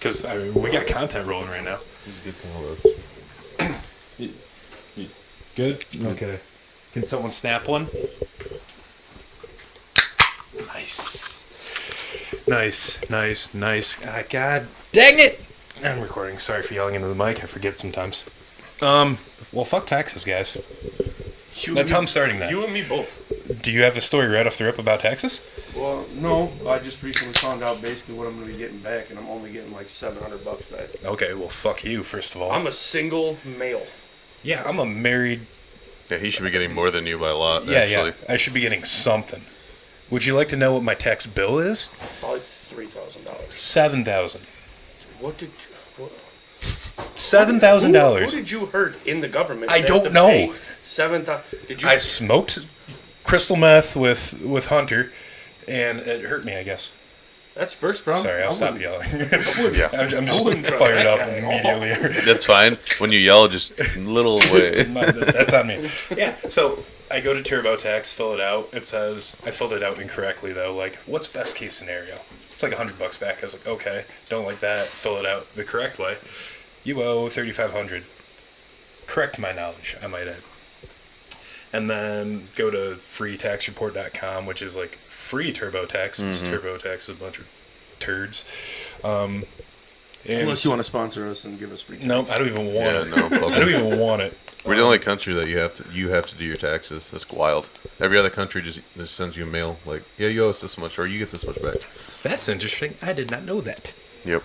because we got content rolling right now. He's a good call, Good? Okay. Can someone snap one? Nice. God dang it! I'm recording. Sorry for yelling into the mic. I forget sometimes. Well, fuck taxes, guys. That's how I'm starting that. You and me both. Do you have a story right off the rip about taxes? Well, no. I just recently found out basically what I'm going to be getting back, and I'm only getting like $700 back. Okay, well, fuck you, first of all. I'm a single male. Yeah, I'm a married... Yeah, he should be getting more than you by a lot, Yeah, actually. I should be getting something. Would you like to know what my tax bill is? Probably $3,000. $7,000. What did you... $7,000. Who did you hurt in the government? I that have don't to know. pay $7,000. Did you? I smoked crystal meth with Hunter, and it hurt me, I guess. That's first problem. Sorry, I'll I stop wouldn't- yelling. Yeah. I'm just wouldn't trust fired that up guy at all. immediately. That's fine. When you yell, just little way. That's on me. Yeah, so I go to TurboTax, fill it out. It says, I filled it out incorrectly, though. Like, what's best case scenario? It's like $100 back. I was like, okay, don't like that. Fill it out the correct way. You owe $3,500. Correct to my knowledge, I might add. And then go to freetaxreport.com, which is like free TurboTax. TurboTax is a bunch of turds. And Unless you want to sponsor us and give us free tax. Nope, I don't even want Yeah, it. no. I don't even want it. We're the only country that you have to do your taxes. That's wild. Every other country just sends you a mail like, yeah, you owe us this much, or you get this much back. That's interesting. I did not know that. Yep.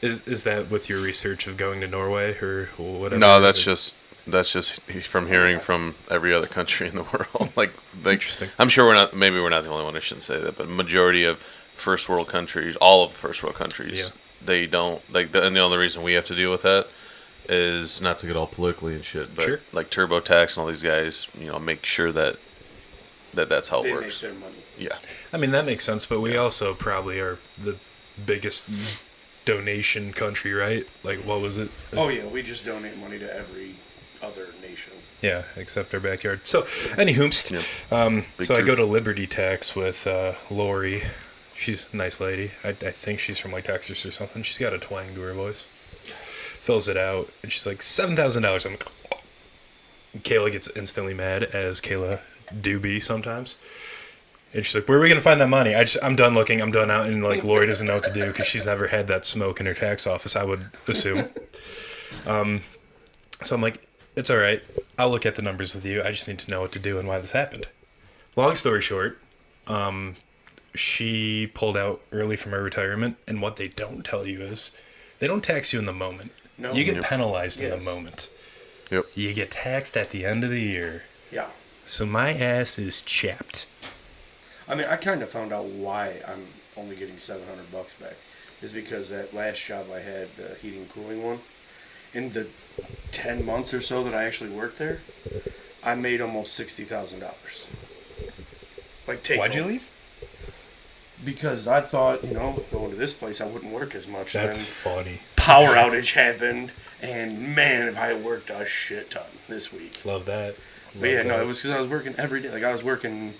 Is that with your research of going to Norway or whatever? No, that's just from hearing from every other country in the world. like Interesting. I'm sure we're not the only one. I shouldn't say that, but majority of first world countries, all of first world countries, Yeah. they don't like. And the only reason we have to deal with that is not to get all politically and shit, but Sure. like TurboTax and all these guys, make sure that's how it They make works. their money. Yeah. I mean, that makes sense, but we also probably are the biggest donation country, right? Like, what was it? Oh, yeah. We just donate money to every other nation. Yeah, except our backyard. So, anywhoomst. Yep. So I true. go to Liberty Tax with Lori. She's a nice lady. I think she's from like Texas or something. She's got a twang to her voice. Fills it out, and she's like, $7,000. I'm like, Kayla gets instantly mad, as Kayla do be sometimes. And she's like, where are we going to find that money? I'm done looking. I'm done out. And like, Lori doesn't know what to do because she's never had that smoke in her tax office, I would assume. So I'm like, it's all right. I'll look at the numbers with you. I just need to know what to do and why this happened. Long story short, she pulled out early from her retirement. And what they don't tell you is they don't tax you in the moment. No. You get Yep. penalized in Yes. the moment. Yep. You get taxed at the end of the year. Yeah. So my ass is chapped. I mean, I kind of found out why I'm only getting $700 back. Is because that last job I had, the heating and cooling one, in the 10 months or so that I actually worked there, I made almost $60,000. Like, take Why'd you home. leave? Because I thought, going to this place, I wouldn't work as much. That's And funny. then power outage happened, and man, if I worked a shit ton this week. Love that. But yeah, Love no, that. it was because I was working every day. Like, I was working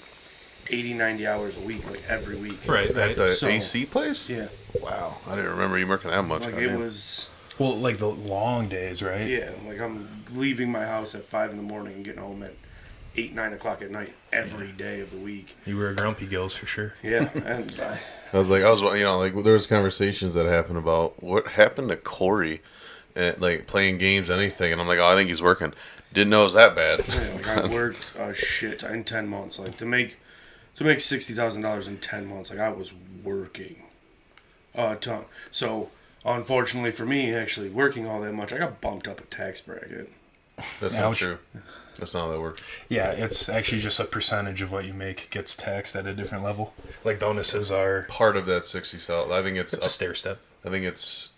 80, 90 hours a week, like, every week. Right, At right. the So- AC place? Yeah. Wow. I didn't remember you working that much. Like, Goddamn. it was... Well, like the long days, right? Yeah, like I'm leaving my house at 5 in the morning and getting home at 8, 9 o'clock at night every day of the week. You were a grumpy gills for sure. Yeah, and I was there was conversations that happened about what happened to Corey, like playing games, anything, and I'm like, oh, I think he's working. Didn't know it was that bad. like I worked a shit in 10 months. Like to make $60,000 in 10 months, like I was working a ton. So unfortunately for me, actually working all that much, I got bumped up a tax bracket. That's not Ouch. true. That's not how that works. Yeah, it's actually just a percentage of what you make gets taxed at a different level. Like bonuses are. Part of that 60 cell, I think it's It's a stair step. I think it's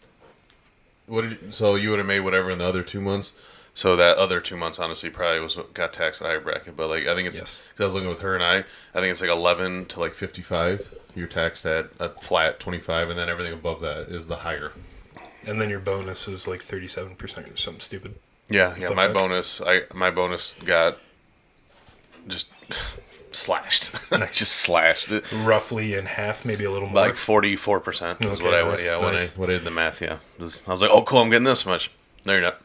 so you would have made whatever in the other 2 months. So that other 2 months, honestly, probably was what got taxed at a higher bracket. But like, I think it's Yes. because I was looking with her and I think it's like 11 to like 55. You're taxed at a flat 25, and then everything above that is the higher. And then your bonus is like 37% or something stupid. Yeah. Fuck My that. bonus got just slashed. Just slashed it. Roughly in half, maybe a little more. Like 44% is Okay, what I nice, nice. when I did the math. Yeah, I was like, oh, cool, I'm getting this much. No, you're not.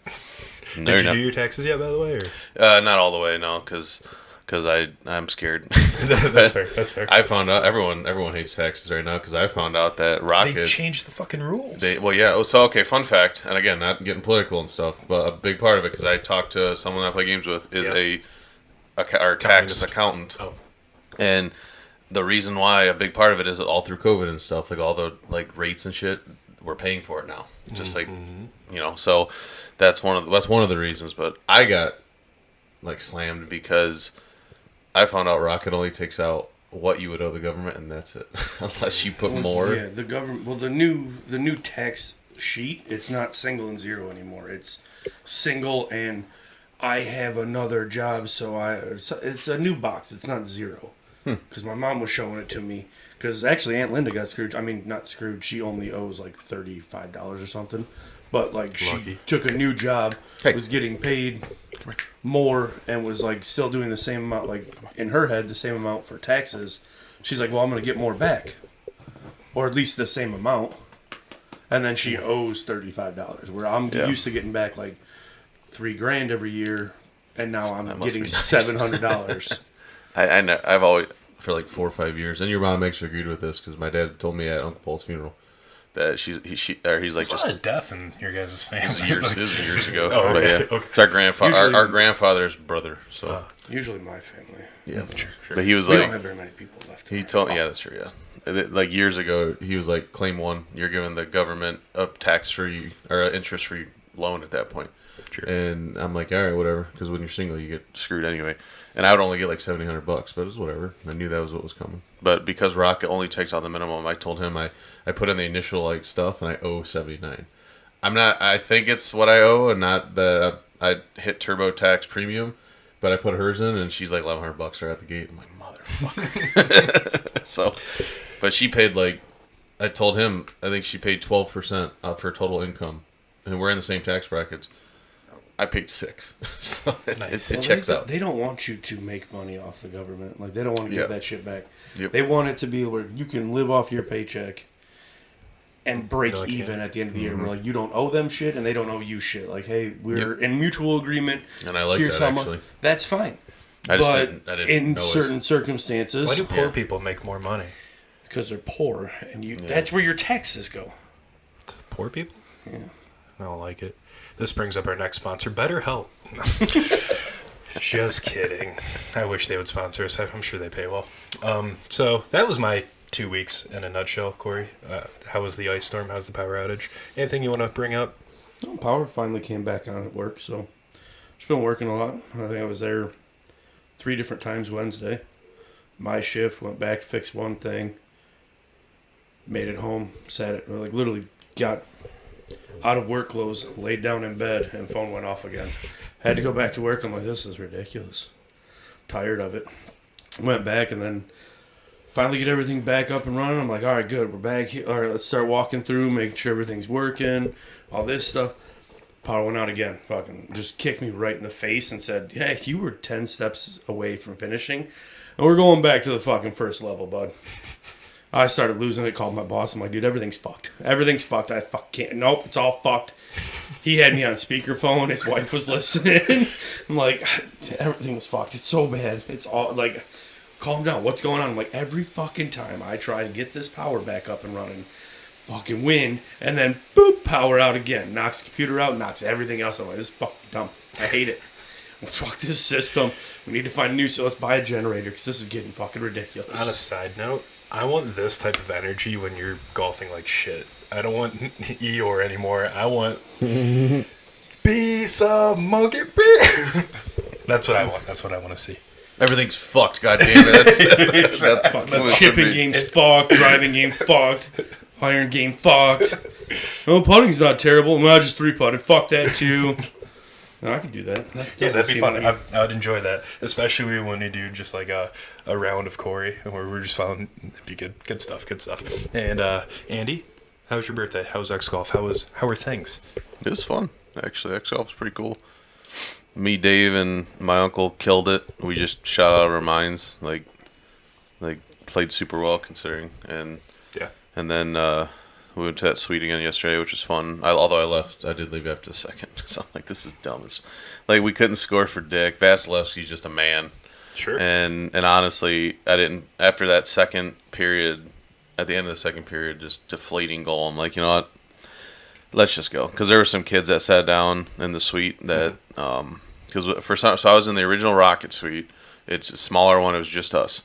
No, Did you're you do your taxes yet, by the way? not all the way, no, because I'm scared. That's fair. That's fair. I found out everyone hates taxes right now because I found out that Rocket. They changed the fucking rules. Well, yeah. Oh, so okay. Fun fact, and again, not getting political and stuff, but a big part of it because I talked to someone that I play games with is our tax accountant. Oh. And the reason why a big part of it is all through COVID and stuff, like all the like rates and shit, we're paying for it now. Just like so that's one of the reasons. But I got like slammed because I found out Rocket only takes out what you would owe the government, and that's it. Unless you put more. Yeah, the government. Well, the new tax sheet, it's not single and zero anymore. It's single and I have another job, so it's a new box. It's not zero. Because my mom was showing it to me. Because actually, Aunt Linda got screwed. I mean, not screwed. She only owes like $35 or something. But like, she took a new job, was getting paid more, and was like still doing the same amount. Like in her head, the same amount for taxes. She's like, well, I'm gonna get more back, or at least the same amount. And then she owes $35, where I'm used to getting back like $3,000 every year, and now I'm getting $700. I know. I've always for like 4 or 5 years, and your mom actually agreed with this because my dad told me at Uncle Paul's funeral that he's like There's just a lot of death in your guys' family. this was years ago. Oh, But okay, yeah, okay. it's our grandfather, Usually- our grandfather's brother. So Usually my family. yeah, Sure. but he was We don't like have very many people left. he told that's true. Yeah, like years ago, he was like, claim one, you're giving the government a tax-free or an interest-free loan at that point. Sure. And I'm like, all right, whatever, because when you're single, you get screwed anyway. And I would only get like $700, but it was whatever. I knew that was what was coming. But because Rocket only takes out the minimum, I told him I put in the initial like stuff, and I owe $79. I think it's what I owe, and not the I hit TurboTax Premium, but I put hers in, and she's like $1,100 right out the gate. I'm like, motherfucker. So, but she paid like, I told him, I think she paid 12% of her total income, and we're in the same tax brackets. I paid 6, so it checks out. They don't want you to make money off the government. Like, they don't want to give that shit back. Yep. They want it to be where you can live off your paycheck and break No, I even can't. at the end of the year. Where like you don't owe them shit and they don't owe you shit. Like, hey, we're in mutual agreement. And I like Here's that, how much. actually. That's fine. I just but didn't in know certain circumstances, Why do poor people make more money? because they're poor, and that's where your taxes go. Poor people? Yeah. I don't like it. This brings up our next sponsor, BetterHelp. Just kidding. I wish they would sponsor us. I'm sure they pay well. So that was my 2 weeks in a nutshell, Corey. How was the ice storm? How's the power outage? Anything you want to bring up? Well, power finally came back on at work, so just been working a lot. I think I was there 3 different times Wednesday. My shift went back, fixed one thing, made it home, literally got out of work clothes, laid down in bed, and phone went off again. Had to go back to work. I'm like, this is ridiculous. Tired of it. Went back and then finally get everything back up and running. I'm like, all right, good. We're back here. All right, let's start walking through, making sure everything's working, all this stuff. Power went out again. Fucking just kicked me right in the face and said, hey, you were 10 steps away from finishing, and we're going back to the fucking first level, bud. I started losing it, called my boss. I'm like, dude, everything's fucked. Everything's fucked. I fuck can't. Nope, it's all fucked. He had me on speakerphone. His wife was listening. I'm like, everything's fucked. It's so bad. It's all like, calm down. What's going on? I'm like, every fucking time I try to get this power back up and running, fucking win, and then boop, power out again. Knocks the computer out, knocks everything else out. I'm like, this is fucking dumb. I hate it. Well, fuck this system. We need to find a new, so let's buy a generator because this is getting fucking ridiculous. On a side note, I want this type of energy when you're golfing like shit. I don't want Eeyore anymore. I want piece of monkey pee. That's what I want. That's what I want to see. Everything's fucked, goddamn it. That's Fuck, what it should chipping be. game's fucked, driving game fucked, iron game fucked. No, putting's not terrible. No, I just 3-putted. Fuck that too. No, I could do that. Yeah, that'd be fun. I would enjoy that, especially when you do just like a round of Corey, where we're just following. It'd be good stuff. And Andy, how was your birthday? How was X Golf? How were things? It was fun, actually. X Golf was pretty cool. Me, Dave, and my uncle killed it. We just shot out of our minds. Like, Like played super well considering, and Yeah. then we went to that suite again yesterday, which was fun. Although I did leave after the second. So I'm like, this is dumb. It's like we couldn't score for Dick. Vasilevsky's just a man. Sure. And honestly, I didn't. After that second period, at the end of the second period, just deflating goal. I'm like, you know what? Let's just go, because there were some kids that sat down in the suite that so I was in the original Rocket suite. It's a smaller one. It was just us.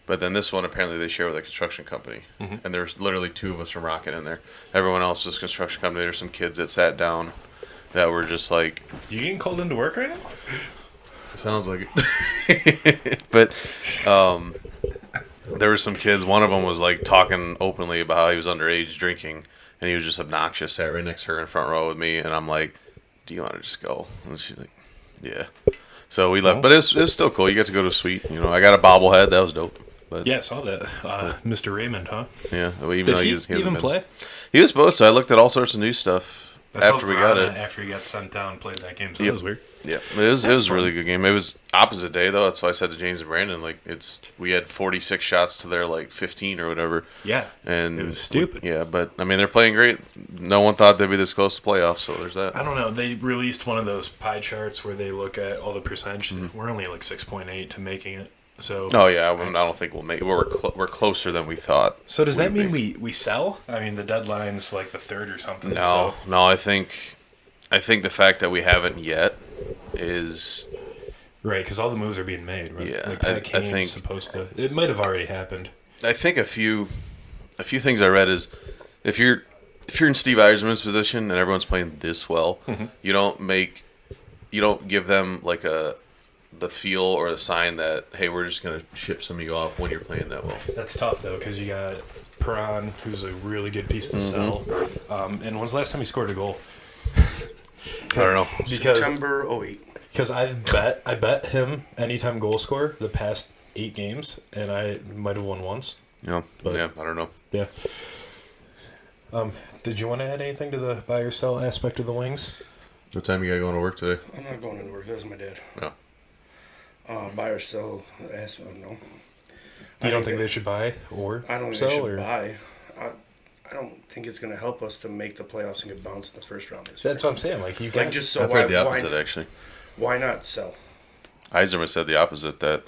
But then this one, apparently, they share with a construction company. And there's literally 2 of us from Rocket in there. Everyone else is construction company. There's some kids that sat down that were just like... You getting called into work right now? Sounds like it. But there were some kids. One of them was like talking openly about how he was underage drinking. And he was just obnoxious. Sat right next to her in front row with me. And I'm like, do you want to just go? And she's like, yeah. So we left. But it was still cool. You got to go to a suite. You know, I got a bobblehead. That was dope. But Yeah, I saw that. Mr. Raymond, huh? yeah, well, even Did though he hasn't even been- play? He was supposed to. I looked at all sorts of new stuff I saw after we got Verona it. After he got sent down, played that game. So Yep. that was weird. Yeah, it was a fun. really good game. It was opposite day though. That's why I said to James and Brandon, like we had 46 shots to their like 15 or whatever. Yeah. And It was stupid. Yeah, but I mean they're playing great. No one thought they'd be this close to playoffs, so there's that. I don't know. They released one of those pie charts where they look at all the percentage. Mm-hmm. We're only like 6.8 to making it. So Oh yeah, I don't think we'll make. We're closer than we thought. So does that we'd mean we sell? I mean, the deadline's like the 3rd or something. No, So. no. I think the fact that we haven't yet is Right, because all the moves are being made. Right? Yeah, like I Pat Kane's think- supposed to. It might have already happened. I think a few things I read is if you're in Steve Yzerman's position and everyone's playing this well, you don't give them like the feel or the sign that hey, we're just gonna ship some of you off when you're playing that well. That's tough though, because you got Perron, who's a really good piece to sell. And when's the last time he scored a goal? I don't know. Because September 08. Because I bet him anytime goal score the past 8 games, and I might have won once. Yeah, yeah, I don't know. Yeah. Did you want to add anything to the buy or sell aspect of the Wings? What time you got going to work today? I'm not going into work. That was my dad. No. Buy or sell? No. You don't think they should buy or I don't think sell? they should or? buy. I don't think it's going to help us to make the playoffs and get bounced in the first round. This That's year. what I'm saying. Like you got Like just so I've why, heard the opposite actually. why not sell? Yzerman said the opposite, that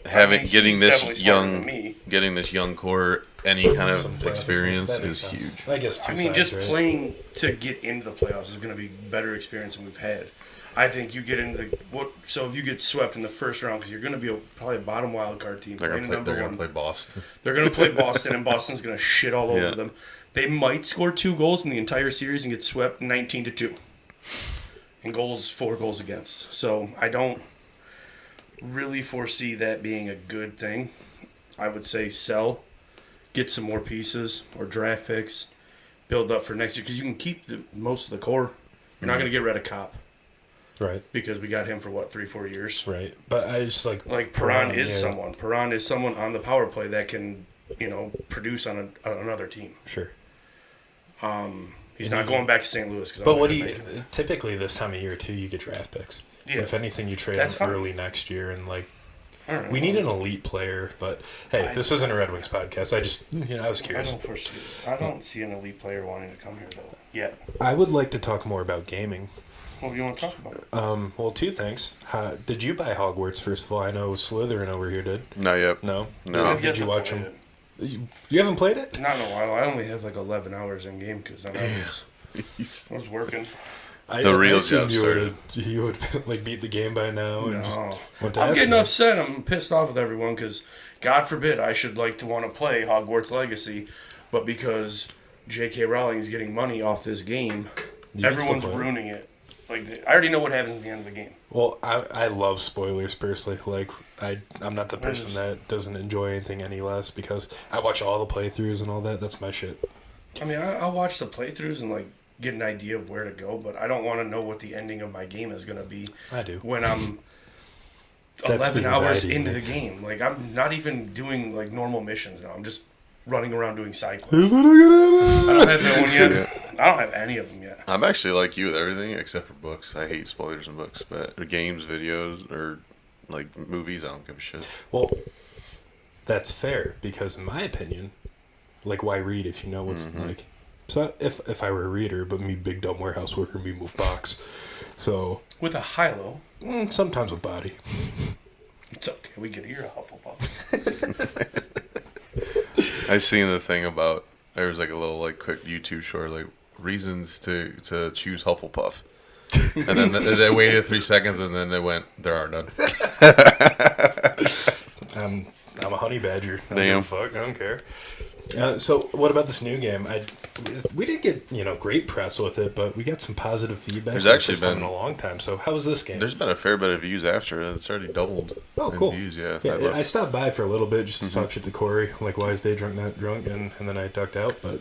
I mean, he's getting definitely this smarter than me. young core any kind some of playoff experience That is makes sense. huge. I guess two I mean, sides, just right? playing to get into the playoffs is going to be better experience than we've had. I think you get into so if you get swept in the first round because you're going to be probably a bottom wild card team. They're playing gonna number one. play Boston. They're going to play Boston, and Boston's going to shit all over Yeah. them. They might score 2 goals in the entire series and get swept 19-2. And 4 goals against. So I don't really foresee that being a good thing. I would say sell, get some more pieces or draft picks, build up for next year because you can keep most of the core. You're not going to get rid of Kopp Right, because we got him for 3-4 years. right. But I just like Perron is yeah, someone. Perron is someone on the power play that can, produce on another team. Sure. He's not going back to St. Louis. But what do you typically this time of year too? You get draft picks. Yeah. If anything, you trade That's them fine. early next year, and like I don't know. we need an elite player. But hey, this isn't a Red Wings podcast. I just I was curious. I don't see an elite player wanting to come here though yet. I would like to talk more about gaming. What do you want to talk about? Well, 2 things. Did you buy Hogwarts first of all? I know Slytherin over here did. Not yet. No. No. I've yet Did you to watch play them? it. You haven't played it? Not in a while. I only have like 11 hours in game because I was working. The real assumed job you would like beat the game by now and just No. went to I'm ask getting me. upset. I'm pissed off with everyone because, God forbid, I should like to want to play Hogwarts Legacy, but because J.K. Rowling is getting money off this game, You can everyone's still play it. ruining it. Like I already know what happens at the end of the game. Well, I love spoilers personally. Like I'm not the person that doesn't enjoy anything any less because I watch all the playthroughs and all that. That's my shit. I mean, I'll watch the playthroughs and like get an idea of where to go, but I don't want to know what the ending of my game is going to be I do. when I'm That's the 11 hours anxiety, into man. the game. Like I'm not even doing like normal missions now. I'm just running around doing side quests. Is it a good I don't have that one yet. I don't have any of them yet. I'm actually like you with everything except for books. I hate spoilers in books, but games, videos, or like movies, I don't give a shit. Well, That's fair, because in my opinion, like, why read if you know what's like? So if I were a reader, but me big dumb warehouse worker, me move box. So With a high-low, sometimes with body. it's okay. We can hear a Hufflepuff. I seen the thing about there was like a little like quick YouTube short like reasons to choose Hufflepuff, and then they waited 3 seconds and then they went, there are none. I'm a honey badger. I don't Damn. give a fuck. I don't care. So what about this new game? We didn't get great press with it, but we got some positive feedback. There's for the actually first time been- in a long time. So how was this game? There's been a fair bit of views after it. It's already doubled. Oh, in cool. Views, yeah. Yeah, I stopped by for a little bit just to talk shit to Corey, like, why is they drunk, not drunk, and then I ducked out. But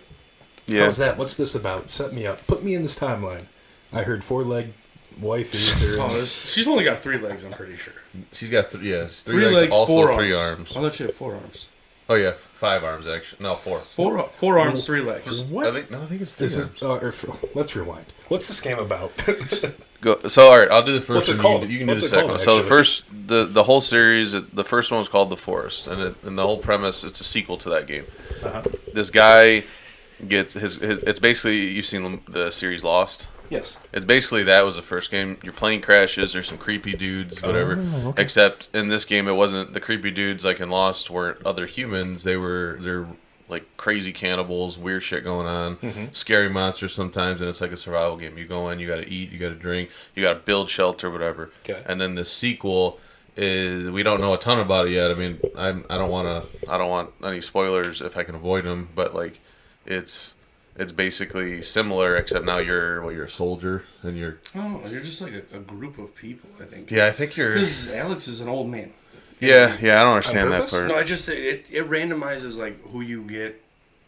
yeah. how's that? What's this about? Set me up. Put me in this timeline. I heard 4-leg wifey. She's only got 3 legs, I'm pretty sure. She's got three 3 legs, legs, also 4 3 arms. arms. I thought she had 4 arms. Oh yeah, 5 arms actually. No, 4. 4 arms, 3 legs. What? I think it's 3 This arms. is. Let's rewind. What's this game about? Go, so all right, I'll do the first What's it one. called? You can do What's the it second called, one. So the actually? first, the whole series, the first one was called The Forest, and the whole premise, it's a sequel to that game. Uh-huh. This guy gets his. It's basically, you've seen the series Lost. Yes. It's basically that was the first game. Your plane crashes. There's some creepy dudes, whatever. Oh, okay. Except in this game, it wasn't the creepy dudes like in Lost weren't other humans. They're like crazy cannibals, weird shit going on, scary monsters sometimes, and it's like a survival game. You go in, you got to eat, you got to drink, you got to build shelter, whatever. Okay. And then the sequel is we don't know a ton about it yet. I mean, I don't want any spoilers if I can avoid them, but like it's basically similar, except now you're a soldier and you're. Oh, you're just like a group of people, I think. Yeah, I think you're. Because Alex is an old man. Yeah, I don't understand that purpose? part. No, I just it randomizes like who you get,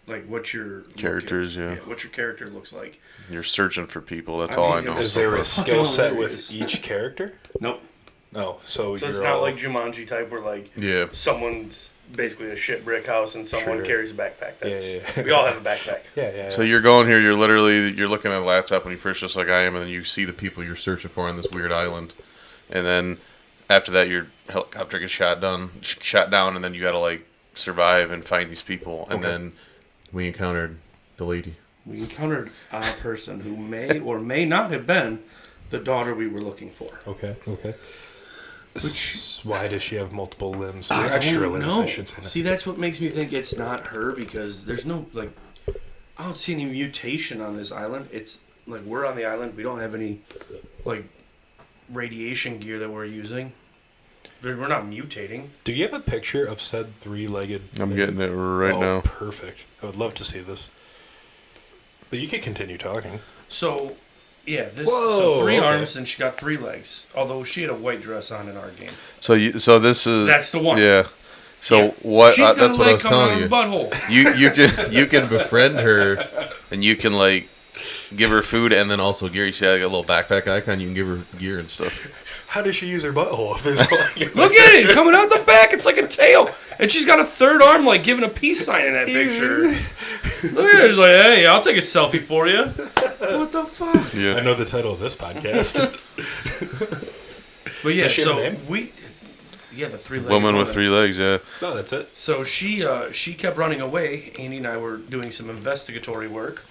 like what your look Characters, is. yeah. What your character looks like. You're searching for people. That's I all mean, I it know. was Is there a Fucking skill set hilarious. with each character? Nope. No. So So you're it's not all, like Jumanji type where like Yeah. someone's basically a shit brick house and someone Sure. carries a backpack. That's Yeah. we all have a backpack. Yeah. So you're going here. You're looking at a laptop when you first, just like I am, and then you see the people you're searching for on this weird island, and then after that, your helicopter gets shot down, and then you got to like survive and find these people, and Okay. then we encountered the lady. We encountered a person who may or may not have been the daughter we were looking for. Okay. Why does she have multiple limbs? Or I extra don't limbs, know. I should say. See, that's what makes me think it's not her because there's no like I don't see any mutation on this island. It's like we're on the island. We don't have any like radiation gear that we're using. We're not mutating. Do you have a picture of said 3-legged? I'm getting it right now. Perfect. I would love to see this. But you could continue talking. So, yeah, this Whoa, so 3 okay. arms and she got 3 legs. Although she had a white dress on in our game. So this is That's the one. Yeah. So Yeah. what? She's got That's a what I leg was coming out telling of you. her butthole. You can befriend her, and you can like give her food and then also gear. You see like a little backpack icon. You can give her gear and stuff. How does she use her butthole? If it's like, Look at it coming out the back. It's like a tail, and she's got a 3rd arm, like giving a peace sign in that picture. Look at her. She's like, "Hey, I'll take a selfie for you." What the fuck? I Yeah. know the title of this podcast. But yeah, Does she have so a name? the 3-legged Woman with 3 legs. Yeah. No, that's it. So she kept running away. Andy and I were doing some investigatory work,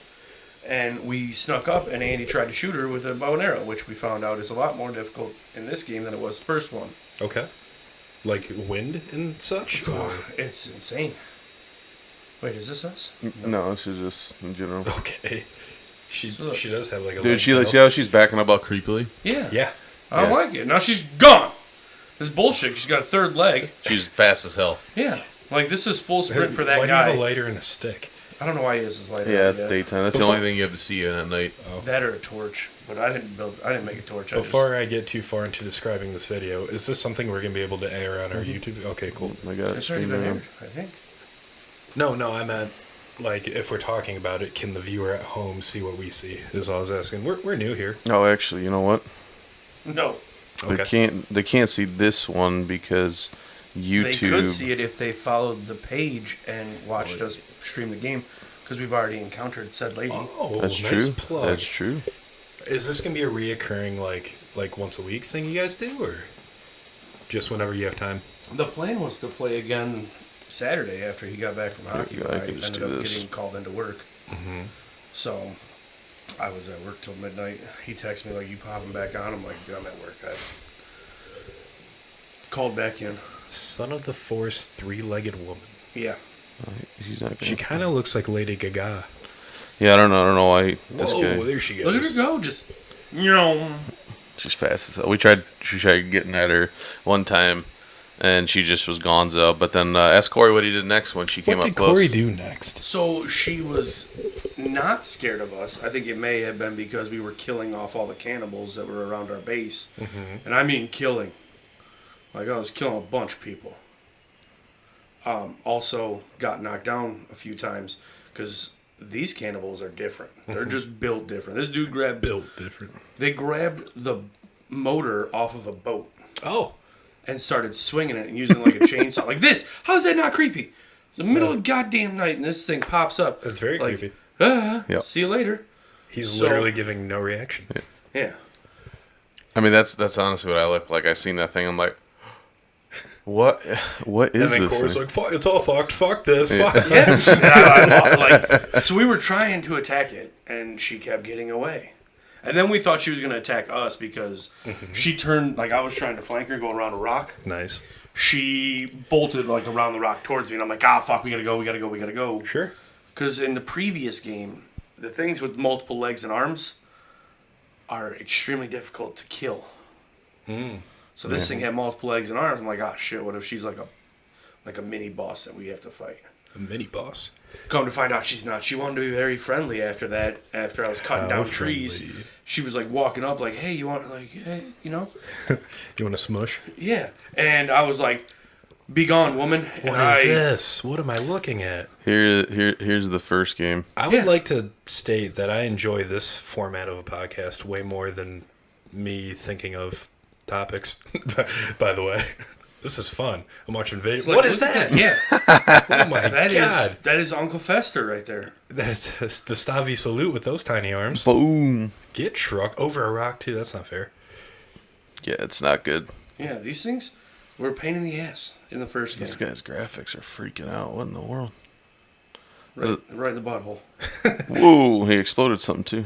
and we snuck up, and Andy tried to shoot her with a bow and arrow, which we found out is a lot more difficult in this game than it was the first one. Okay. Like wind and such? Or... It's insane. Wait, is this us? No, this is just in general. Okay. She So look. she does have like a Dude, leg see pedal. how she's backing up all creepily? Yeah. Yeah. I don't Yeah. like it. Now she's gone. This bullshit. She's got a 3rd leg. She's fast as hell. Yeah. Like, this is full sprint for that Why do you have a guy. lighter and a stick? I don't know why he has his light. Yeah, on it's yet. daytime. That's Before- the only thing you have to see in at night. That or a torch. But I didn't make a torch. Before I get too far into describing this video, is this something we're going to be able to air on our YouTube? Okay, cool. Oh my God, It's already been aired, I think. No, I meant, like, if we're talking about it, can the viewer at home see what we see? Is all I was asking. We're new here. Oh, actually, you know what? No. Okay. They can't see this one because YouTube. They could see it if they followed the page and watched us stream the game, because we've already encountered said lady. Oh, That's nice true. plug. That's true. Is this going to be a reoccurring, like once a week thing you guys do, or just whenever you have time? The plan was to play again Saturday after he got back from hockey. Yeah, But I I could just ended do up this. getting called into work. Mm-hmm. So I was at work till midnight. He texted me like, "You popping back on?" I'm like, "Dude, I'm at work." I called back in. Son of the Force, three-legged woman. Yeah. He's not She gonna... kind of looks like Lady Gaga. Yeah, I don't know why this Whoa, guy. there she goes. Look at her go. Just, you know. She's fast as hell. She tried getting at her one time, and she just was gonzo. But then ask Corey what he did next when she came What up did close. Corey do next? So she was not scared of us. I think it may have been because we were killing off all the cannibals that were around our base. Mm-hmm. And I mean killing. Like, I was killing a bunch of people. Also got knocked down a few times because these cannibals are different. They're just built different. This dude grabbed... Built different. They grabbed the motor off of a boat Oh. and started swinging it and using it like a chainsaw. Like this. How's that not creepy? It's the middle of goddamn night and this thing pops up. That's very Like, creepy. Yep. See you later. He's so- literally giving no reaction. Yeah. I mean, that's honestly what I look like. I seen that thing. I'm like, what is And then this Corey's thing? like, "Fuck, it's all fucked. Fuck this. Yeah. Fuck." Yeah. Like, so we were trying to attack it, and she kept getting away. And then we thought she was going to attack us because she turned, like I was trying to flank her going around a rock. Nice. She bolted like around the rock towards me, and I'm like, fuck, we gotta go. Sure. Because in the previous game, the things with multiple legs and arms are extremely difficult to kill. So this thing had multiple legs and arms. I'm like, shit, what if she's like a mini boss that we have to fight? A mini boss. Come to find out she's not. She wanted to be very friendly after that. After I was cutting How down trees, friendly? she was like walking up like, hey, you want, like, hey, you know? You want to smush? Yeah. And I was like, be gone, woman. And What is this? What am I looking at? Here's the first game. I would Yeah. like to state that I enjoy this format of a podcast way more than me thinking of topics. By the way, this is fun. I'm watching videos. Like, What is look at that? Yeah. Oh my That god! that is Uncle Fester right there. That's the Stavi salute with those tiny arms. Boom. Get trucked over a rock too. That's not fair. Yeah, it's not good. Yeah, these things were a pain in the ass in the first game. This guy's graphics are freaking out. What in the world? Right in the butthole. Whoa, he exploded something too.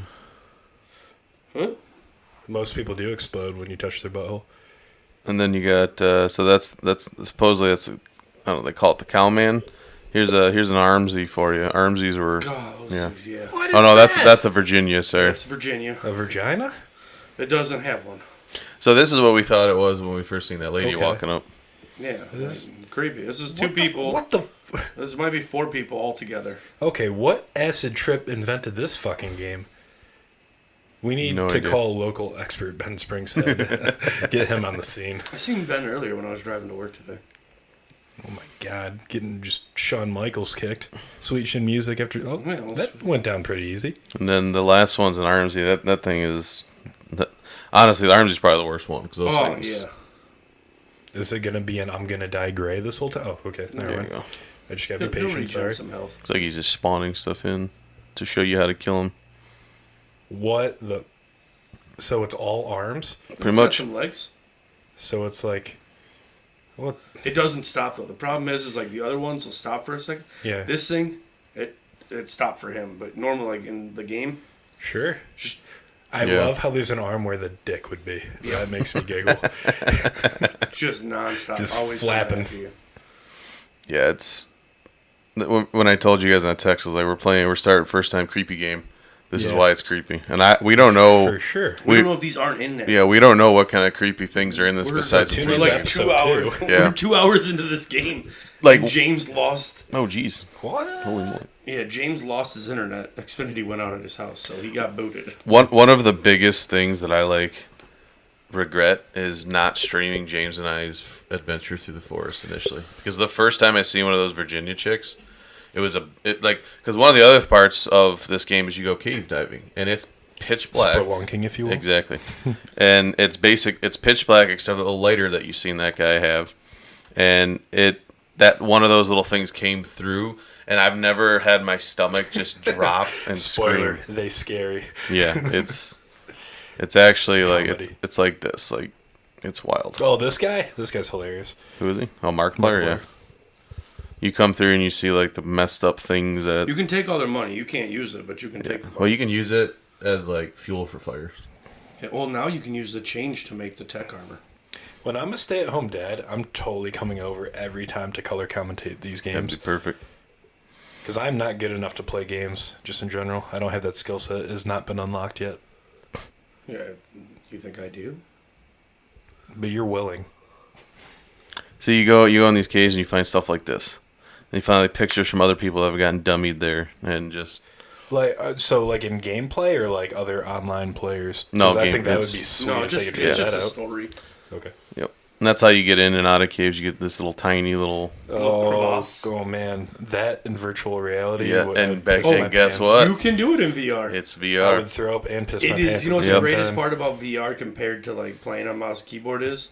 Huh? Most people do explode when you touch their butthole. And then you got so that's supposedly I don't know, they call it the Cowman. Here's an Armsy for you. Armsies were God, those Yeah. things, yeah. What is Oh no, that? that's a Virginia, sir. It's Virginia. A vagina? It doesn't have one. So this is what we thought it was when we first seen that lady Okay. walking up. Yeah, This- creepy. This is two What the- people. What the? This might be 4 people all together. Okay, what acid trip invented this fucking game? We need No to idea. call local expert Ben Springstead. Get him on the scene. I seen Ben earlier when I was driving to work today. Oh my god, getting just Shawn Michaels kicked. Sweet Chin Music after. Oh, Yeah, well, that went down pretty easy. And then the last one's an Armsy. That thing is honestly the Armsy's probably the worst one because those Oh, things. yeah. Is it gonna be an I'm gonna die gray this whole time? Oh, okay. Never There you mind. go. I just gotta He'll be patient. regen Sorry. some health. It's like he's just spawning stuff in to show you how to kill him. What the? So it's all arms. Pretty It's got much. some legs. So it's like, what? It doesn't stop though. The problem is like the other ones will stop for a second. Yeah. This thing, it stopped for him. But normally, like in the game, Sure. just I Yeah. love how there's an arm where the dick would be. That makes me giggle. just nonstop, Just always flapping. coming after you. Yeah, it's when I told you guys in that text, I was like, we're starting first time creepy game. This is Yeah. why it's creepy, and we don't know. For sure. We We- don't know if these aren't in there. Yeah, we don't know what kind of creepy things are in this We're besides the tune We're three in like to legs. 2 episode hours. 2. Yeah. We're 2 hours into this game. Like- And James lost. Oh, jeez. What? Holy moly. Yeah, James lost his internet. Xfinity went out at his house, so he got booted. One of the biggest things that I regret is not streaming James and I's adventure through the forest initially, because the first time I seen one of those Virginia chicks, it was because one of the other parts of this game is you go cave diving and it's pitch black. Spelunking, if you will. Exactly. And it's pitch black except for the lighter that you seen that guy have. And that one of those little things came through and I've never had my stomach just drop and Spoiler, scream. they scary. Yeah, it's actually Comedy. it's like this. Like it's wild. Oh, this guy? This guy's hilarious. Who is he? Oh, Markiplier, yeah. You come through and you see like the messed up things that. You can take all their money. You can't use it, but you can take the money. Well, you can use it as like fuel for fire. Yeah, well, now you can use the change to make the tech armor. When I'm a stay-at-home dad, I'm totally coming over every time to color commentate these That'd be games. perfect. Because I'm not good enough to play games, just in general. I don't have that skill set. It has not been unlocked yet. Yeah, you think I do? But you're willing. So you go on these caves and you find stuff like this. And you find like pictures from other people that have gotten dummied there and just. Like so, like in gameplay or like other online players? No, 'Cause I game- think that would it's- be sweet No, if they just, could figure it's just that a out. story. Okay. Yep. And that's how you get in and out of caves. You get this little tiny little. Oh, crevasse. oh man, that in virtual reality. Yeah, would- and I'd back piss then, my guess pants. what? You can do it in VR. It's I VR. would throw up and piss my It pants. is. You know what's at the same greatest time. part about VR compared to like playing on mouse keyboard is?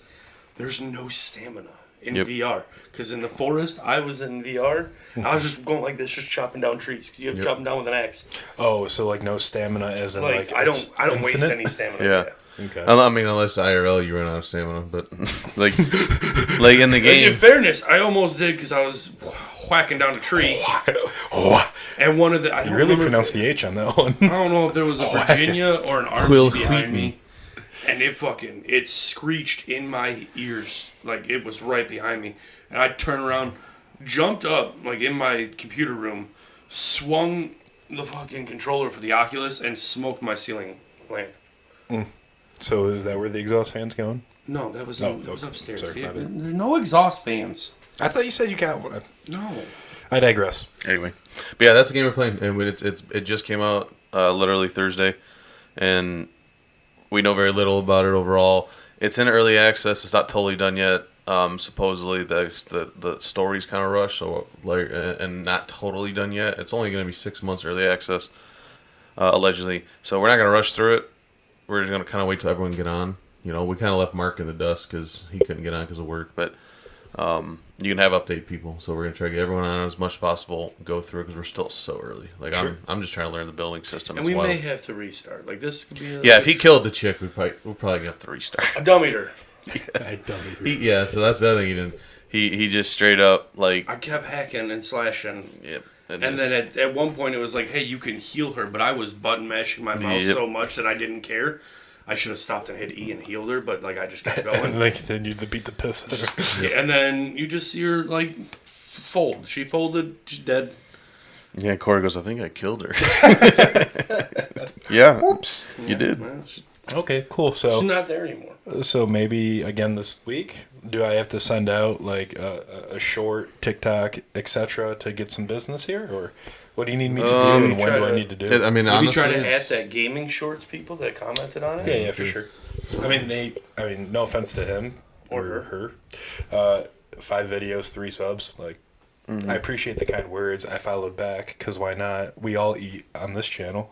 There's no stamina in Yep. VR. Because in the forest, I was in VR. I was just going like this, just chopping down trees. Because you have to chop them down with an axe. Oh, so like no stamina, as in Like, like I it's don't waste infinite? any stamina. Yeah. Okay. I mean, unless IRL, you run out of stamina. But like, like in the In game. fairness, I almost did because I was whacking down a tree. Oh, And one of the. I you don't really remember pronounced the H on that one. I don't know if there was a Virginia or an RG Quill behind Wheaton. me. And it screeched in my ears. Like it was right behind me. And I turned around, jumped up, like in my computer room, swung the fucking controller for the Oculus, and smoked my ceiling lamp. So is that where the exhaust fan's going? No, that was, that was upstairs. Sorry, my bad. There's no exhaust fans. I thought you said you got one. No. I digress. Anyway, but yeah, that's the game we're playing, and it just came out literally Thursday, and we know very little about it overall. It's in early access. It's not totally done yet. Supposedly the story's kind of rushed, so like and not totally done yet. It's only going to be 6 months early access, allegedly. So we're not going to rush through it. We're just going to kind of wait till everyone get on. You know, we kind of left Mark in the dust because he couldn't get on because of work, but. You can have update people, so we're gonna try to get everyone on as much as possible. Go through because we're still so early. Like Sure. I'm just trying to learn the building system. And as we well. may have to restart. Like this could be Yeah, if he killed the chick, we'll probably have to restart. a dumb eater. I don't Yeah, so that's the other thing he didn't. He just straight up like. I kept hacking and slashing. Yep. And then at one point it was like, hey, you can heal her, but I was button mashing my mouse Yep. so much that I didn't care. I should have stopped and hit E and healed her, but like I just kept And going. they continued to beat the piss out of her. Yeah, and then you just see her like fold. She folded. She's dead. Yeah, Corey goes, I think I killed her. Yeah. Whoops. You did. Well, she's Okay, cool. So not there anymore. So maybe again this week, do I have to send out like a short TikTok, etc., to get some business here, or what do you need me to do, and when try do I to- need to do it? I mean, Maybe honestly, try to add it's- that gaming shorts people that commented on it. Yeah, for sure. I mean, no offense to him or her. 5 videos, 3 subs. Like, I appreciate the kind words. I followed back because why not? We all eat on this channel.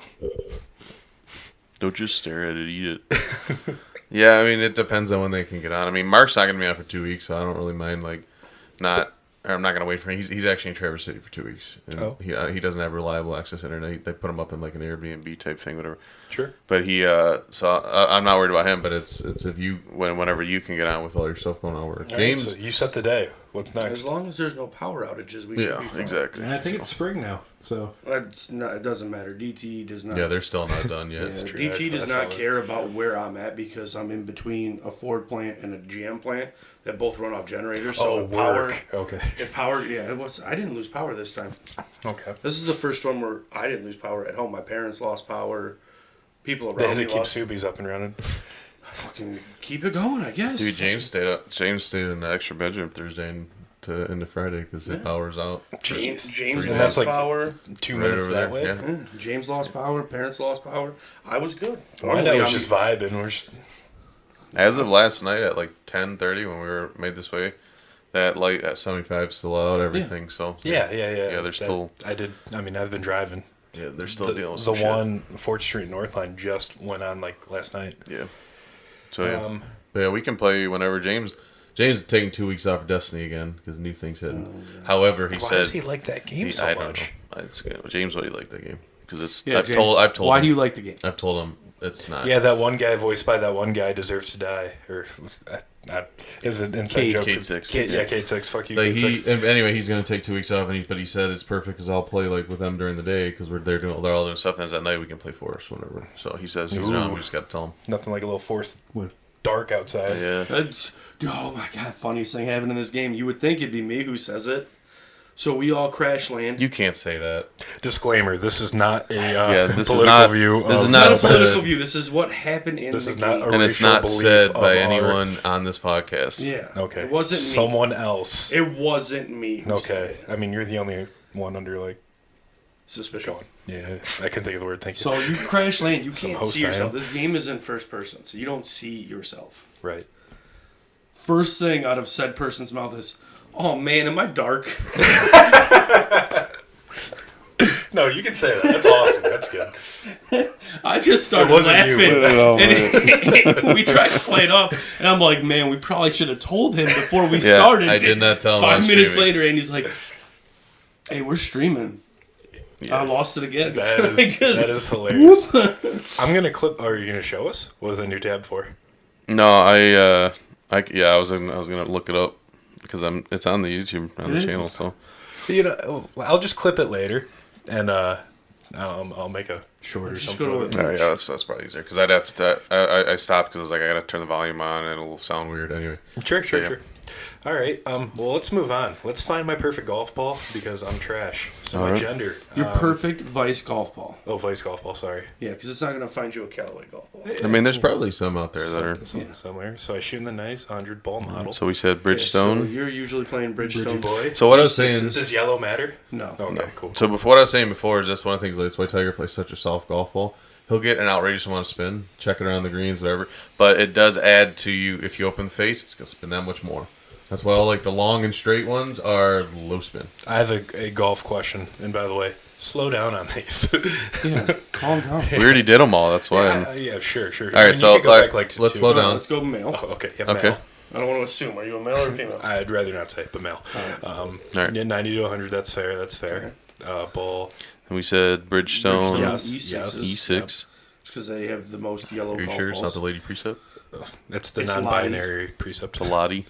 Don't just stare at it, eat it. Yeah, I mean, it depends on when they can get on. I mean, Mark's not going to be on for 2 weeks, so I don't really mind, like, I'm not going to wait for him. He's actually in Traverse City for 2 weeks. And Oh. he doesn't have reliable access to internet. They put him up in, like, an Airbnb type thing, whatever. Sure. But I'm not worried about him, but it's if you, whenever you can get on with all your stuff going on work. All right, James. so you set the day. What's next? As long as there's no power outages, we should Yeah, be fine. exactly. I think it's spring now. So It's not, it doesn't matter. DTE does not. Yeah, they're still not done yet. Yeah, true. DT does That's not solid. care about where I'm at because I'm in between a Ford plant and a GM plant that both run off generators. So if work. Okay. if power, yeah, it was. I didn't lose power this time. Okay. This is the first one where I didn't lose power at home. My parents lost power. People They around had me to keep lost. Subies up and running. Fucking keep it going, I guess. Dude, James stayed in the extra bedroom Thursday into Friday because the power's out. Jeez. James And lost that's like power. 2 Right minutes over that there, way. yeah. Yeah, James lost power. Parents lost power. I was good. Why Normally, was I'm- just vibing. We're just, As of last night at like 10:30 when we were made this way, that light at 75 still out, everything. So yeah. Yeah, they're still- I've been driving. yeah, they're still The, dealing with the some one 4th Street North line just went on like last night. shit. Yeah. So yeah, but yeah, we can play whenever James is taking 2 weeks off for Destiny again because new things hitting. However, he Why said does he like that game so I don't much? know. It's good. James, why do you like that game? Because it's Yeah, I've James, told Why him, do you like the game? I've told him it's not. Yeah, that one guy voiced by that one guy deserves to die. Or Is it inside Cade- joke? Cade Six. Yeah, Cade 6. Fuck you, Like Cade 6. anyway, he's gonna take 2 weeks off, but he said it's perfect because I'll play like with them during the day because they're all doing stuff, and as at night we can play Forest whenever. So he says he's around. We just got to tell him. Nothing like a little force with dark outside. Yeah. Oh my god! Funniest thing happened in this game. You would think it'd be me who says it. So we all crash land. You can't say that. Disclaimer: this is not a this is political not- view. this is of- not Not a political said- view. This is what happened in This the is game. not a And it's racial not belief said of by our- anyone on this podcast. Yeah. Okay. It wasn't me. Someone else. It wasn't me. Who said Okay. it. I mean, you're the only one under like Suspicion. going. Yeah, I couldn't think of the word. Thank you. So you crash land. You Some can't host see yourself. I am. This game is in first person, so you don't see yourself. Right. First thing out of said person's mouth is, "Oh man, am I dark?" No, you can say that. That's awesome. That's good. I just started It wasn't you, laughing. but- And we tried to play it up, and I'm like, "Man, we probably should have told him before we Yeah, started." I did not tell him I 5 was minutes streaming. later, and he's like, "Hey, we're streaming." I lost it again. That is hilarious. I'm gonna clip. Are you gonna show us? What was the new tab for? No, I was gonna look it up because it's on the YouTube on It the is. channel. So You know, I'll just clip it later, and I'll make a short or Just something. go to with it. it. yeah, that's probably easier because I'd have to. I stopped because I was like I gotta turn the volume on and it'll sound weird anyway. Sure. Yeah. All right. Well, let's move on. Let's find my perfect golf ball because I'm trash. So All my right. gender. Your perfect Vice golf ball. Oh, Vice golf ball. Sorry. Yeah, because it's not going to find you a Callaway golf ball. I mean, there's probably some out there that are. Something somewhere. So I shoot in the nice 100 ball model. So we said So Bridgestone. you're usually playing Bridgie Bridgestone. boy. So what I was saying. Does yellow matter? No. Okay, cool. So before what I was saying before is that's one of the things. That's why Tiger plays such a soft golf ball. He'll get an outrageous amount of spin, check it around the greens, whatever. But it does add to you if you open the face, it's gonna spin that much more. That's why all like the long and straight ones are low spin. I have a golf question, and by the way, slow down on these. Yeah, calm down. We already did them all. That's why. Yeah, sure. All right, I mean, you so could go back, like, to let's two. slow down. Let's go male. Oh, okay. Yeah, Okay. male. I don't want to assume. Are you a male or a female? I'd rather not say, but male. All right. Yeah, 90 to 100. That's fair. That's fair. Ball. And we said Bridgestone, Bridgestone. Yes. E6s. Yes. E6. It's because they have the most yellow Are you golf sure it's not balls. the Lady Precept? That's the It's non-binary precept. The Lottie.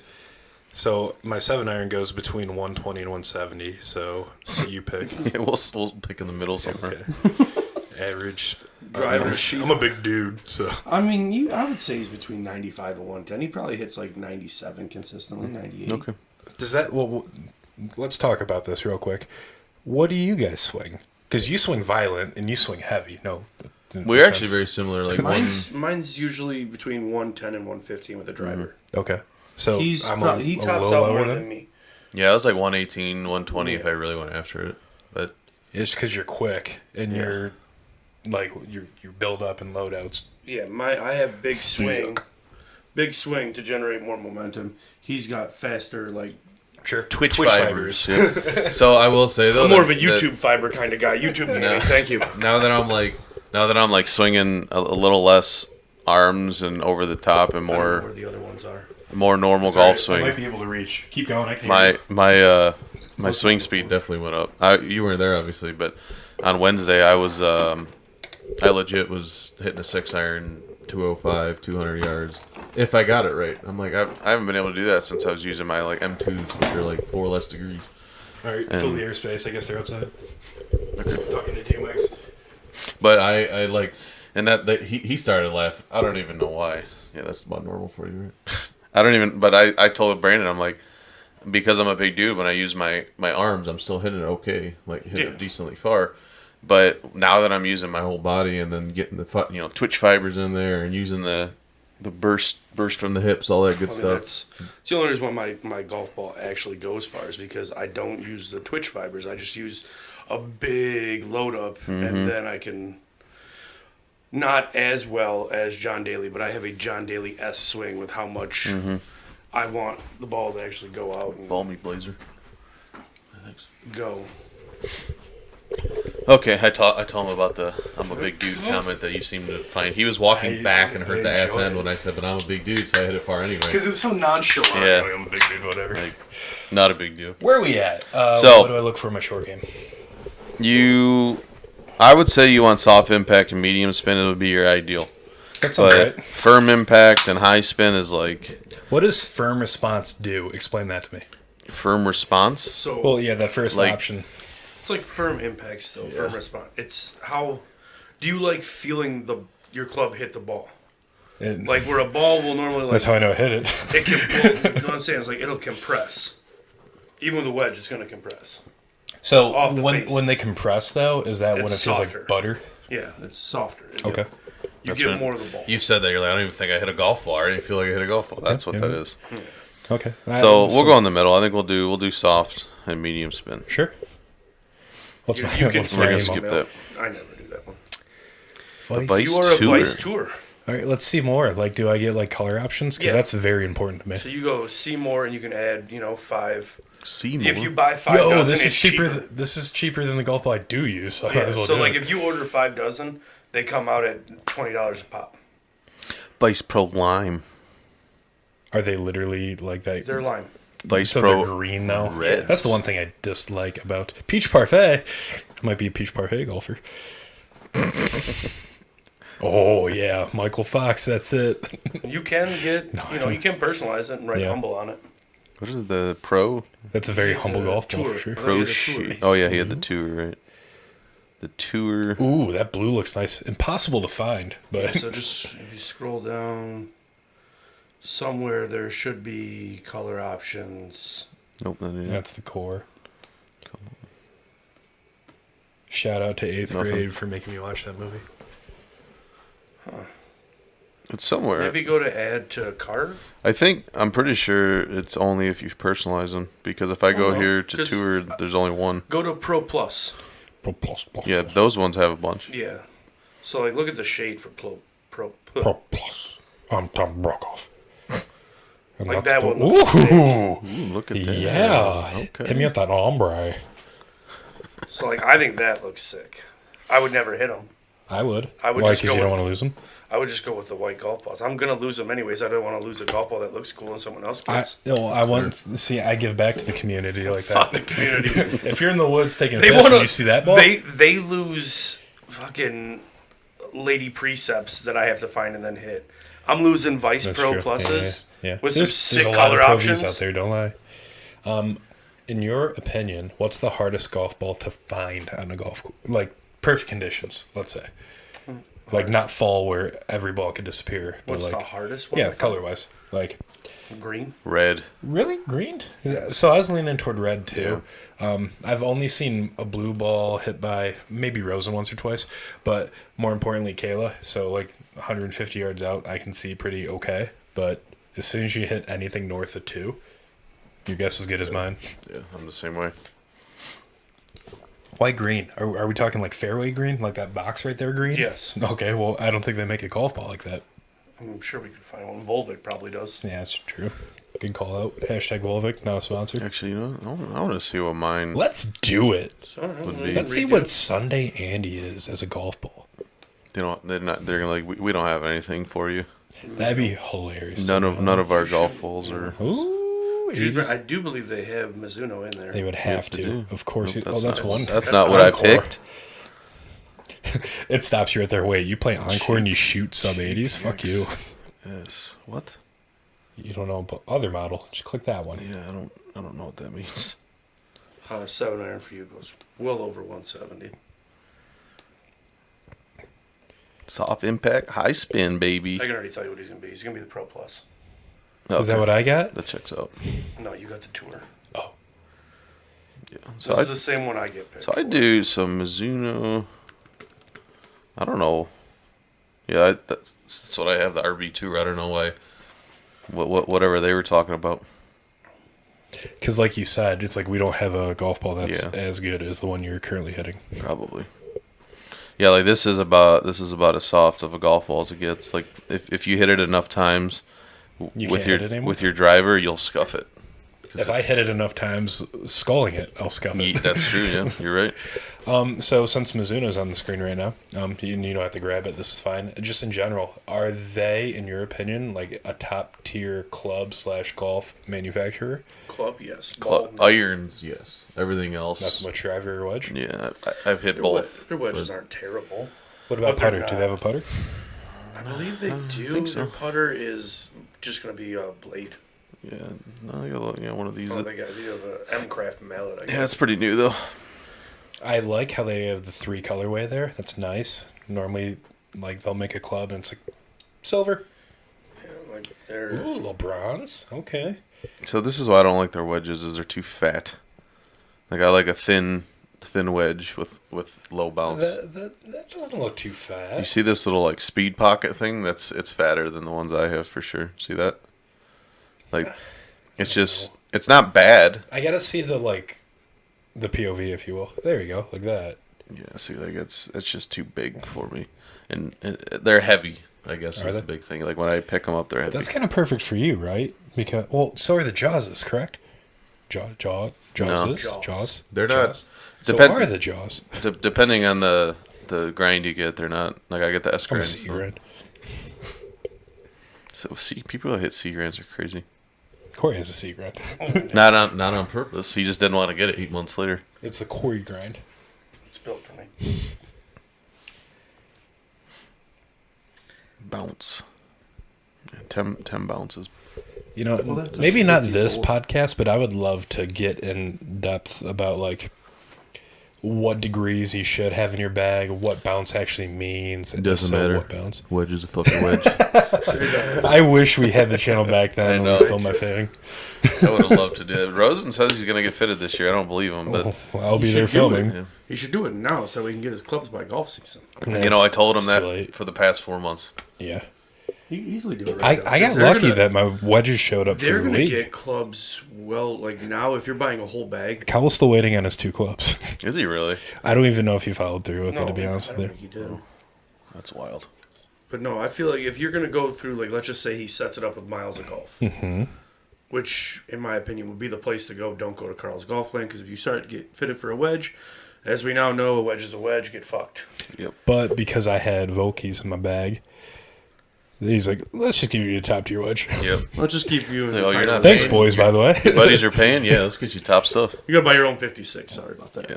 So my 7-iron goes between 120 and 170. So you pick. Yeah, we'll pick in the middle somewhere. Okay. Average Driver I'm a big dude, so I mean, I would say he's between 95 and 110. He probably hits like 97 consistently, 98. Okay. does that? Well, let's talk about this real quick. What do you guys swing? Because you swing violent and you swing heavy. No, We're actually very similar. Like one. Mine's usually between 110 and 115 with a driver. okay. So He a tops little out lower more than- than me. Yeah, I was like 118, 120 if Yeah. I really went after it. But It's because you're quick and you're like your build up and loadouts. Yeah, I have big swing to generate more momentum. He's got faster, like Sure. Twitch fibers. Yeah. So I will say though, I'm more of a that- YouTube fiber kind of guy. YouTube gaming. Thank you. Now that I'm like swinging a little less arms and over the top and I don't know where more the other ones are. normal Sorry, golf I swing. might be able to reach. Keep going. I can hear My you. my swing speed definitely went up. You weren't there obviously, but on Wednesday I was I legit was hitting a 6-iron 205 200 yards if I got it right. I'm like I haven't been able to do that since I was using my like M2s, which are like 4 less degrees. All right, fill the airspace. I guess they're outside. Talking to T-Max. But I like, and that he started laughing. I don't even know why. Yeah, that's about normal for you, right? I don't even. But I told Brandon, I'm like, because I'm a big dude, when I use my arms, I'm still hitting it okay, like hitting it decently far. But now that I'm using my whole body and then getting the twitch fibers in there and using the burst from the hips, all that good stuff. That's the only reason why my golf ball actually goes far is because I don't use the twitch fibers. I just use a big load up, and then I can. Not as well as John Daly, but I have a John Daly-esque swing with how much I want the ball to actually go out and Balmy blazer. Thanks. go. Okay, I told him about the I'm a big dude comment that you seem to find. He was walking back and hurt the ass enjoy end it. when I said, but I'm a big dude, so I hit it far anyway. Because it was so nonchalant. Yeah. Like, I'm a big dude, whatever. Like, not a big deal. Where are we at? So- what do I look for in my short game? I would say you want soft impact and medium spin. It would be your ideal. That sounds But right. firm impact and high spin is like What does firm response do? Explain that to me. firm response. So Well, yeah, that first Like- option. it's like firm impact still, firm response. It's how do you like feeling your club hit the ball? It- Like where a ball will normally like that's how I know I hit it. it can. You know what I'm saying? It's like it'll compress. Even with a wedge, it's going to compress. So Off the when face. when they compress though, is that when it It's feels softer. like butter? Yeah, it's softer. Okay. You That's get what- more of the ball. You've said that. You're like, I don't even think I hit a golf ball. I didn't feel like I hit a golf ball. That's what yeah. that is. Okay. So we'll go in the middle. I think we'll do soft and medium spin. Sure. What's You, my you can what's We're my gonna name skip on that. I never do that one. Vice? You are a Tour. Vice Tour. All right, let's see more. Like, do I get like color options? Because Yeah. that's very important to me. So you go see more, and you can add, 5. Seymour. If you buy 5 Yo, dozen, this is it's cheaper. cheaper. This is cheaper than the golf ball I do use. So, I might Yeah, as well so do like it. if you order 5 dozen, they come out at $20 a pop. Vice Pro Lime. Are they literally like that? They're lime. Vice So Pro they're green though. Reds. That's the one thing I dislike about Peach Parfait. I might be a Peach Parfait golfer. Oh yeah, Michael Fox. That's it. You can get, you can personalize it and write Yeah. humble on it. What is it, the Pro That's a very humble golf ball Tour. for sure. Oh, Pro yeah, the Tour. Shoe? Oh yeah, he had the Tour, right? The Tour. Ooh, that blue looks nice. Impossible to find, but So just if you scroll down somewhere, there should be color options. Nope, that ain't it. that's the core. Shout out to 8th Nothing. grade for making me watch that movie. It's somewhere. Maybe go to add to cart. I'm pretty sure it's only if you personalize them. Because if I go no, here to 'cause- Tour, there's only one. Go to Pro Plus. Pro plus, plus, Yeah, plus. those ones have a bunch. Yeah. So like, look at the shade for Pro. Pro plus. I'm Tom Brokaw. And Like that's that the- one looks sick. Ooh, Ooh, look at that. yeah. Okay. Hit me with that ombre. So like, I think that looks sick. I would never hit them. I would. I would Why? just Because you go don't with- want to lose them. I would just go with the white golf balls. I'm gonna lose them anyways. I don't want to lose a golf ball that looks cool and someone else gets. I want see. I give back to the community like Fuck that. the community. If you're in the woods taking a They piss want and you see that ball, They lose fucking lady precepts that I have to find and then hit. I'm losing Vice that's Pro true. Pluses Yeah. with There's some sick a lot color of Pro options. Vs out there. Don't lie. In your opinion, what's the hardest golf ball to find on a golf course? Like perfect conditions, let's say. Like not fall where every ball could disappear. But What's like, the hardest one? yeah, color wise. Like Green. Red. really green. So I was leaning toward red too. I've only seen a blue ball hit by maybe Rosen once or twice, but more importantly, Kayla. So like 150 yards out, I can see pretty okay. But as soon as you hit anything north of 2, your guess is as good as mine. Yeah, I'm the same way. Why green? Are we talking like fairway green, like that box right there green? Yes. Okay. Well, I don't think they make a golf ball like that. I'm sure we could find one. Volvic probably does. Yeah, that's true. Good call out. Hashtag Volvic, not a sponsor. Actually, I want to see what mine. Let's do it. So, be. Let's see what Sunday Andy is as a golf ball. They're not. They're gonna like. We don't have anything for you. That'd be hilarious. None of our golf balls are. Ooh, Dude, Andy's- I do believe they have Mizuno in there. they would have to to. do. Of course. Nope, That's not- one. That's not what Encore. I picked. It stops you right there. Wait, you play Encore and you shoot sub 80s? Fuck you. Yes. What? You don't know about other model. Just click that one. Yeah, I don't know what that means. 7-iron for you goes well over 170. Soft impact, high spin, baby. I can already tell you what he's gonna be. He's gonna be the Pro Plus. Is that what I got? That checks out. No, you got the Tour. Oh. Yeah. So This is I the same one I get picked. so I for. do some Mizuno. I don't know. Yeah, that's what I have, the RB2. I don't know why. Whatever they were talking about. Because, like you said, it's like we don't have a golf ball that's Yeah. as good as the one you're currently hitting. Probably. Yeah, like this is about as soft of a golf ball as it gets. Like if you hit it enough times You with can't your hit it anymore? with your driver, you'll scuff it. If I hit it enough times, sculling it, I'll scuff it. That's true. Yeah, you're right. So since Mizuno's on the screen right now, you don't have to grab it. This is fine. Just in general, are they, in your opinion, like a top tier club / golf manufacturer? Club, yes. Ball, no. Irons, yes. Everything else, Not so much driver or wedge. yeah. I've hit Their, both. their wedges aren't terrible. What about But they're putter? Do they have a putter? I believe they do. think so. Their putter is just going to be a blade. Yeah, no, you got one of these. Oh, they have a M-Craft mallet, I guess. Yeah, it's pretty new though. I like how they have the 3 colorway there. That's nice. Normally, like they'll make a club and it's like silver. Yeah, like they're... Ooh, a little bronze. Okay. So this is why I don't like their wedges, is they're too fat. Like I like a thin wedge with low bounce. That doesn't look too You fat. see this little like speed pocket thing? It's fatter than the ones I have for sure. See that? Like it's not bad. I gotta see the POV, if you will. There you go, like that. Yeah, see, like it's just too big for me, and they're heavy. I guess Are is they? the big thing. Like when I pick them up, they're heavy. That's kind of perfect for you, right? Because so are the Jawses, correct? Jawses. Jaws. They're not- Jaws. So depend- are the Jaws. Depending on the grind you get, they're not like I get the S I'm a grind. sea grind. So see, people that hit C grinds are crazy. Corey has a sea grind. Not on purpose. He just didn't want to get it 8 months later. It's the Corey grind. It's built for me. Bounce. Yeah, 10 bounces. You know, Well, that's a maybe not 50 this volt. podcast, but I would love to get in depth about like what degrees you should have in your bag, what bounce actually means, and Doesn't if so, matter. what bounce. Wedge is a fucking wedge. I wish we had the channel back then I when know. we filmed my thing. I would have loved to do it. Rosen says he's gonna get fitted this year. I don't believe him, but Well, I'll be You there should do it. filming. yeah. He should do it now so we can get his clubs by golf season. You know, I told him It's that too late. for the past 4 months. Yeah, He can easily do it right now. I got They're lucky gonna- that my wedges showed up They're for the going to week. get clubs, well, like now if you're buying a whole bag. Cowell's still waiting on his 2 clubs. Is he really? I don't even know if he followed through with No, it, to be I honest don't with you. think he did. That's wild. But no, I feel like if you're going to go through, like, let's just say he sets it up with Miles of Golf, which, in my opinion, would be the place to go. Don't go to Carl's Golf Land, because if you start to get fitted for a wedge, as we now know, a wedge is a wedge, get fucked. Yep. But because I had Vokies in my bag, he's like, let's just give you a top tier wedge. Yep. Let's just keep you in Oh, the you're title. not Thanks, paying. boys, by the way. Buddies are paying. Yeah, let's get you top stuff. You got to buy your own 56. Sorry about that. Yeah.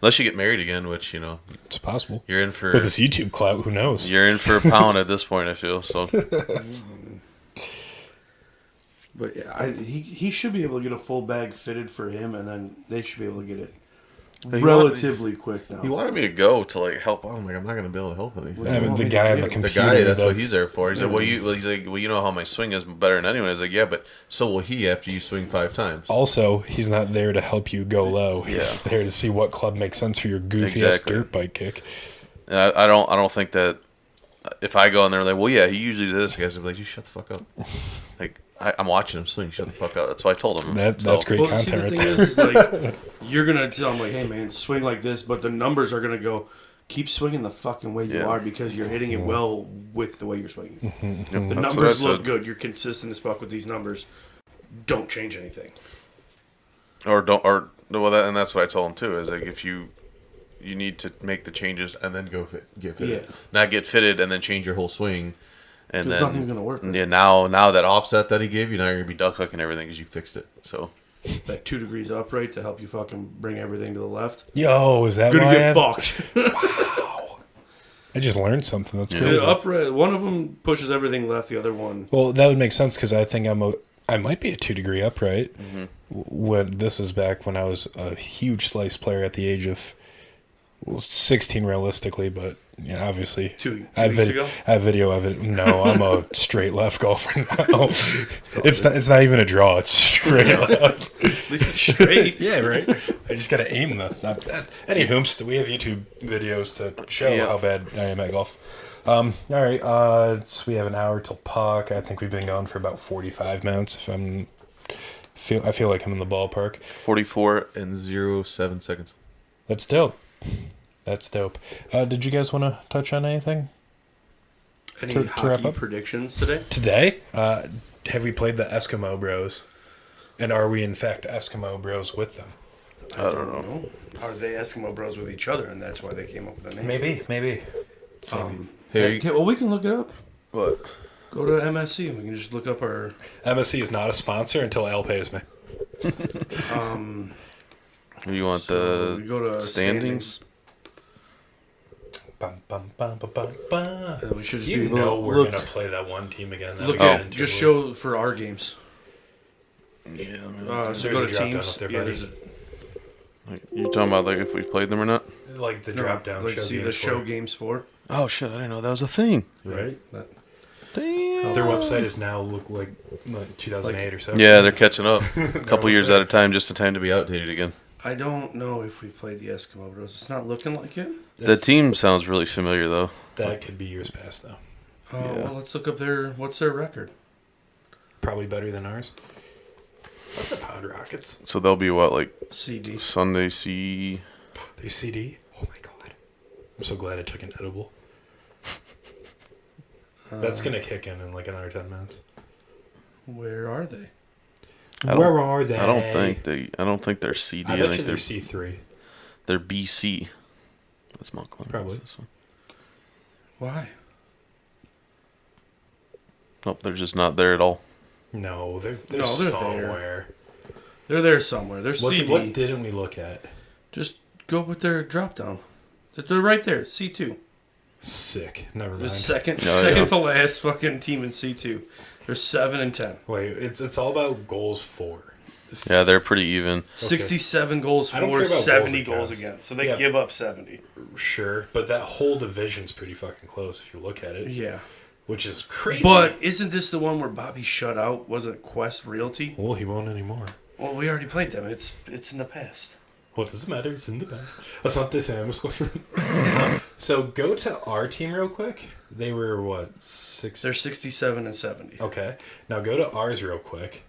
Unless you get married again, which It's possible. you're in for. With this YouTube clout, who knows? You're in for a pound at this point. I feel so. But yeah, He should be able to get a full bag fitted for him, and then they should be able to get it He relatively quick now. He wanted me to go to like help out. I'm like, I'm not gonna be able to help anything. I mean, want the me guy to on the do? The computer. guy, that's what he's there for. He's like, he's like, well, you know how my swing is better than anyone. I was like, yeah, but so will he after you swing 5 times. Also, he's not there to help you go low. He's there to see what club makes sense for your goofy Exactly. ass dirt bike kick. And I don't think that if I go in there like, well, yeah, he usually does this. Guys are like, you shut the fuck up. Like I'm watching him swing. Shut the fuck up. That's what I told him. That's So- great well, see, content the right thing there. is like, you're going to tell him, like, hey, man, swing like this, but the numbers are going to go, keep swinging the fucking way you Yeah. are because you're hitting it well with the way you're swinging. Yep, The that's what I numbers look said. good. You're consistent as fuck with these numbers. Don't change anything. Or don't or well, that, and that's what I told him too. Is like if you need to make the changes and then get fitted, Yeah. not get fitted and then change your whole swing, and 'Cause then nothing's gonna work. Yeah, now that offset that he gave you, now you're gonna be duck hooking everything because you fixed it. So That 2 degrees upright to help you fucking bring everything to the left. Yo, is that Gonna why I get have- fucked. I just learned something. That's Yeah. crazy. The upright, one of them pushes everything left. The other one, Well, that would make sense because I think I might be a 2 degree upright. When this is back when I was a huge slice player at the age of 16 realistically, but obviously two I have, weeks ago. I have video of it. No, I'm a straight left golfer now. It's not even a draw. It's straight left. At least it's straight. Yeah, right. I just gotta aim the. Not that. Any hoops? We have YouTube videos to show Yeah. how bad I am at golf. All right. We have an hour till puck. I think we've been going for about 45 minutes. I feel like I'm in the ballpark. 44 and 0.7 seconds. That's dope. That's dope. Did you guys want to touch on anything Any To wrap hockey up? predictions today? today? Have we played the Eskimo Bros? And are we in fact Eskimo Bros with them? I don't know. Are they Eskimo Bros with each other, and that's why they came up with the name? Maybe. Hey, Okay, well, we can look it up. what? Go to MSC and we can just look up our. MSC is not a sponsor until Al pays me. You want So we the go to standings? Bum, bum, bum, bum, bum, bum. We should just You be able know to we're look, gonna play that one team again. that Look we got at into just with. show for our games. Yeah. So There's go a to drop down teams. up there, Yeah, buddy. there's a, You talking about like if we played them or not? Like the no, drop down like show see the games show for- games for. Oh shit! I didn't know that was a thing. right? That, Damn. Their website is now look like 2008 or so. Yeah, they're catching up. A couple years at a time, just in time to be outdated again. I don't know if we played the Eskimo Bros. It's not looking like it. The team sounds really familiar though. That could be years past though. Well, let's look up what's their record. Probably better than ours. Fuck the Pound Rockets. So they'll be what, like CD. Sunday C? They CD. Oh my god. I'm so glad I took an edible. That's gonna kick in like another 10 minutes. Where are they? Where are they? I don't think they're CD. I bet think you they're C3. they're BC. That's Mount Clemens. Probably. This one. Why? Nope, they're just not there at all. No, they're No, they're somewhere. They're there somewhere. They're What, CD. what didn't we look at? Just go with their drop down. They're right there. C2. Sick. Never The mind. second Oh, second yeah. to last fucking team in C2. They're 7-10. Wait, it's all about goals for. Yeah, they're pretty even. 67 goals I don't for, care about 70 goals goals against. against. So they Yeah. give up 70. Sure, but that whole division's pretty fucking close if you look at it. Yeah. Which is crazy. But isn't this the one where Bobby shut out? Was it Quest Realty? Well, he won't anymore. Well, we already played them. It's in the past. What does it matter? It's in the past. That's not this I'm So go to our team real quick. They were what, 6? They're 67 and 70. Okay. Now go to ours real quick.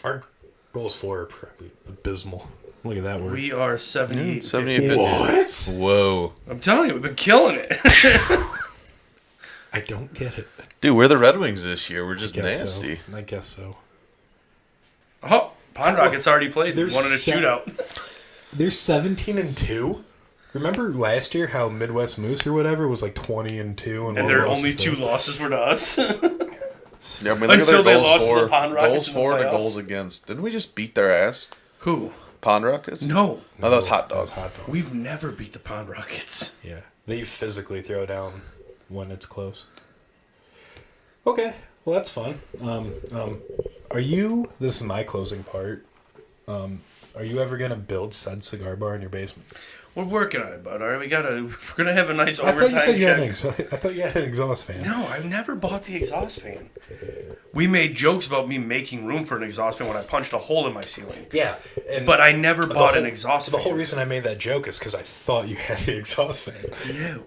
Our goals for are probably abysmal. Look at that word. We are 78. 78 58. What? Whoa, I'm telling you, we've been killing it. I don't get it. dude, we're the Red Wings this year. We're just Guess nasty. So. I guess so. Oh, Pond Rockets already played. They There's wanted a se- shootout. They're 17-2. Remember last year how Midwest Moose or whatever was like 20-2 And their only two losses were to us. Yeah, I mean, Until they goals lost to the for, Pond Rockets goals in the for to playoffs. goals against. Didn't we just beat their ass? Who? Pond Rockets? No. Oh, that was Hot That was Dog. hot dog. We've never beat the Pond Rockets. Yeah, they physically throw down when it's close. Okay, well that's fun. Are you? This is my closing part. Are you ever gonna build said cigar bar in your basement? We're working on it, bud. All right, we're gonna have a nice I overtime thought you said you had an check. I thought you had an exhaust fan. No, I've never bought the exhaust fan. We made jokes about me making room for an exhaust fan when I punched a hole in my ceiling. Yeah, and But I never the bought an whole- exhaust The fan. whole reason I made that joke is because I thought you had the exhaust fan. No.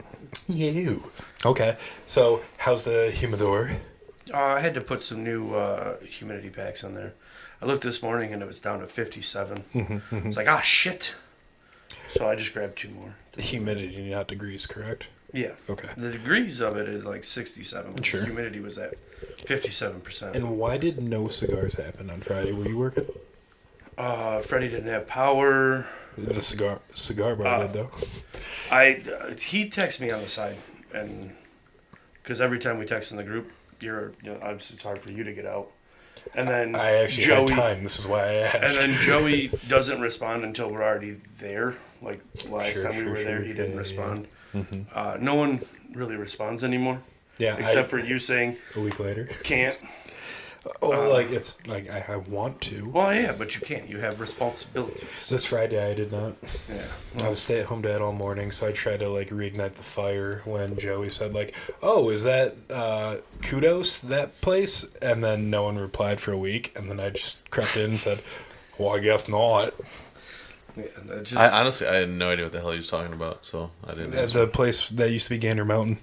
You. Okay, so how's the humidor? I had to put some new humidity packs on there. I looked this morning and it was down to 57. It's like, shit. So I just grabbed 2 more. The humidity, not degrees, correct? Yeah. Okay. The degrees of it is like 67. But Sure. The humidity was at 57%. And why did no cigars happen on Friday? Were you working? Freddie didn't have power. The cigar bar did though. He texted me on the side, and because every time we text in the group, it's hard for you to get out. And then I actually had time. This is why I asked. And then Joey doesn't respond until we're already there. Like last Sure, time we sure, were there, sure. he didn't Yeah, respond. No one really responds anymore, yeah, except for you saying a week later. can't. Like it's like I want to. Well, yeah, but you can't. You have responsibilities. This Friday I did not. Yeah. I was stay-at-home dad all morning, so I tried to like reignite the fire when Joey said like, "Oh, is that Kudos that place?" And then no one replied for a week, and then I just crept in and said, "Well, I guess not." Yeah, that just, I honestly, I had no idea what the hell he was talking about, so I didn't. answer. The place that used to be Gander Mountain.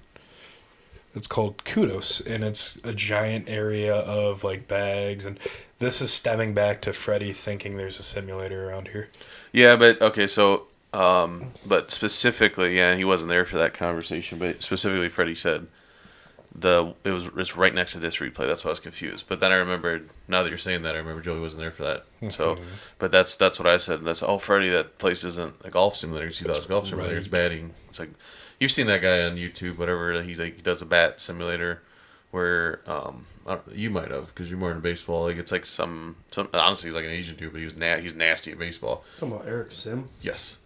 It's called Kudos, and it's a giant area of like bags, and this is stemming back to Freddie thinking there's a simulator around here. Yeah, but okay, so but specifically, yeah, he wasn't there for that conversation. But specifically, Freddie said it's right next to this replay. That's why I was confused. But then I remembered. Now that you're saying that, I remember Joey wasn't there for that. So, but that's what I said. That's Freddie. That place isn't a golf simulator. You thought it was a golf simulator. Right. It's batting. It's like you've seen that guy on YouTube. Whatever he does a bat simulator. Where you might have because you're more into baseball. Like it's like some honestly he's like an Asian dude, but he's nasty at baseball. talking about Eric Sim. Yes.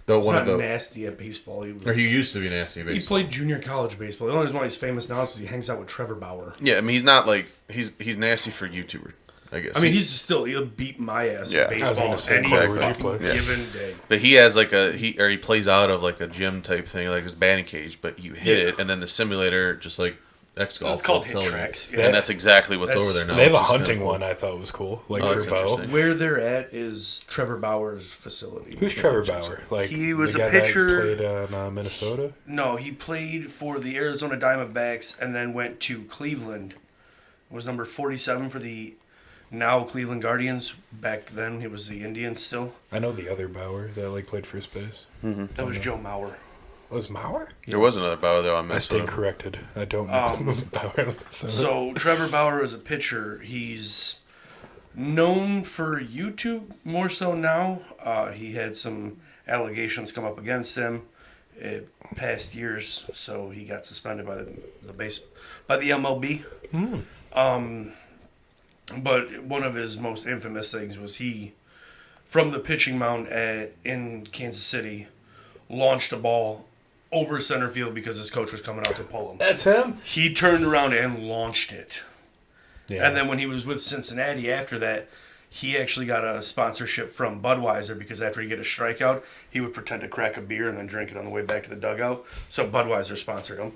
Though He's one not of the, nasty at baseball. or he used to be nasty. He Baseball. played junior college baseball. The only reason why he's famous now is 'cause he hangs out with Trevor Bauer. Yeah, I mean he's not like he's nasty for YouTuber, I guess. I mean, he'll beat my ass Yeah. in I was gonna baseball say, any Corey, would you fucking play? Yeah. given day. But he has like he plays out of like a gym type thing, like his batting cage. But you hit Yeah. it, and then the simulator just like X golf. It's called will tell you. HitTrax, yeah. and that's exactly what's That's- over there now. They have a which is kinda hunting cool. one I thought was cool, like Oh, for that's bow. interesting. Where they're at is Trevor Bauer's facility. Who's Trevor Bauer? Like He was the a guy that pitcher- played on Minnesota. No, he played for the Arizona Diamondbacks and then went to Cleveland. Was number 47 for the now Cleveland Guardians. Back then, he was the Indians still. I know the other Bauer that like played first base. That was Joe Mauer. Was Mauer? There was another Bauer though. I stand corrected. I don't know Bauer. So Trevor Bauer is a pitcher. He's known for YouTube more so now. He had some allegations come up against him in past years, so he got suspended by the MLB. But one of his most infamous things was he, from the pitching mound in Kansas City, launched a ball over center field because his coach was coming out to pull him. That's him. He turned around and launched it. Yeah. And then when he was with Cincinnati after that, he actually got a sponsorship from Budweiser because after he get a strikeout, he would pretend to crack a beer and then drink it on the way back to the dugout. So Budweiser sponsored him.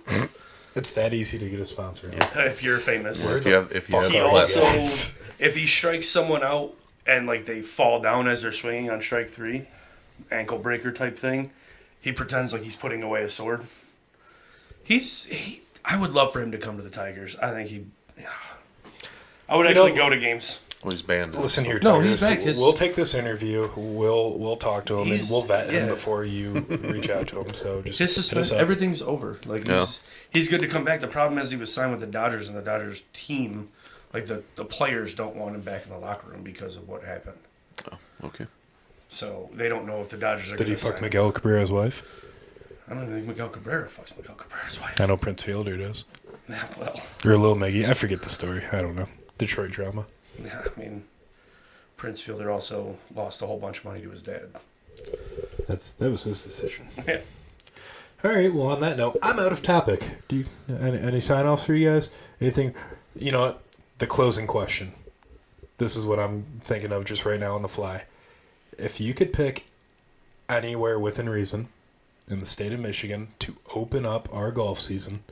It's that easy to get a sponsor. If you're famous. If you have He a also, platform. if he strikes someone out and like they fall down as they're swinging on strike 3, ankle breaker type thing, he pretends like he's putting away a sword. I would love for him to come to the Tigers. I think I would actually go to games. Well, he's banned. Listen here, No, Tigers. he's back. We'll take this interview. We'll talk to him and He's- we'll vet him yeah. before you reach out to him. So just His hit us suspension, up. everything's over. Like Yeah. he's good to come back. The problem is he was signed with the Dodgers, and the Dodgers team, like the players, don't want him back in the locker room because of what happened. Okay. So they don't know if the Dodgers are. Did he gonna fuck sign Miguel Cabrera's wife? I don't even think Miguel Cabrera fucks Miguel Cabrera's wife. I know Prince Fielder does. Yeah, well, Or Lil Maggie. I forget the story. I don't know. Detroit drama. yeah, I mean, Prince Fielder also lost a whole bunch of money to his dad. That was his decision. Yeah. All right. Well, on that note, I'm out of topic. Do you any sign offs for you guys? Anything? You know what? The closing question. This is what I'm thinking of just right now on the fly. If you could pick anywhere within reason in the state of Michigan to open up our golf season,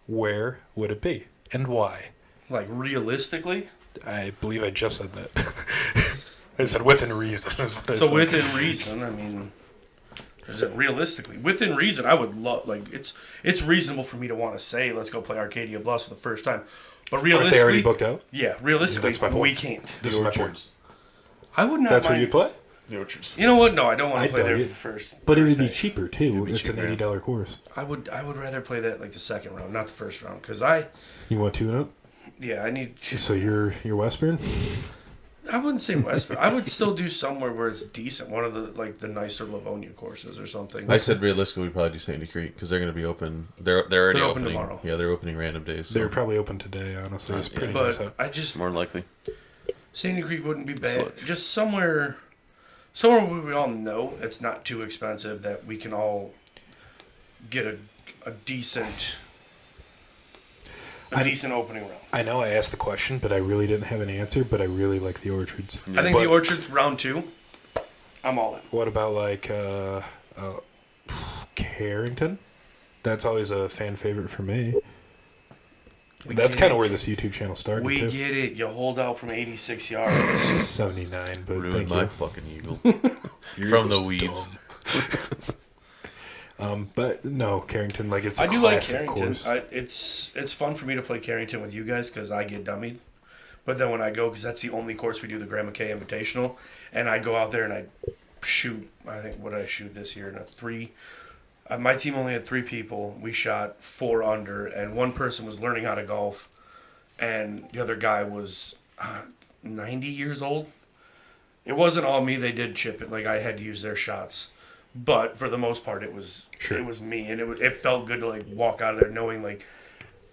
where would it be and why? Like realistically, I believe I just said that. I said within reason. is what I so said. within reason, I mean, is it realistically within reason? I would love it's reasonable for me to want to say let's go play Arcadia Bluffs for the first time, but Aren't they realistically, already booked out? yeah, realistically, That's my point. we can't. This is my point. I would not. That's where mind- you play? The Orchards. You know what? No, I don't want I to play there dug for it. the first. But it first would be day. cheaper too. be It's cheaper, an $80 course. I would rather play that like the second round, not the first round, because You want 2 and up? I need. So you're Westburn? I wouldn't say West, but I would still do somewhere where it's decent. One of the nicer Livonia courses or something. I said realistically, we'd probably do Sandy Creek because they're going to be open. They're already They're open opening tomorrow. Yeah, they're opening random days. So They're probably open today. Honestly, it's pretty nice but out. I just more than likely. Sandy Creek wouldn't be bad. Look. Just somewhere where we all know it's not too expensive that we can all get a decent decent opening round. I know I asked the question, but I really didn't have an answer. But I really like the Orchards. I think But the Orchards round 2. I'm all in. What about like Carrington? That's always a fan favorite for me. That's kind of where this YouTube channel started. We too. get it. You hold out from 86 yards. 79, but Ruined thank my you. fucking eagle Your from the eagle's weeds. dumb. But no, Carrington, like it's a I do like classic Carrington. course. It's fun for me to play Carrington with you guys because I get dummied. But then when I go, because that's the only course we do, the Graham McKay Invitational, and I go out there and I shoot. I think what did I shoot this year in a 3. My team only had 3 people. We shot 4 under, and one person was learning how to golf, and the other guy was 90 years old. It wasn't all me. They did chip it. Like I had to use their shots. But for the most part, it was me, and it felt good to like walk out of there knowing like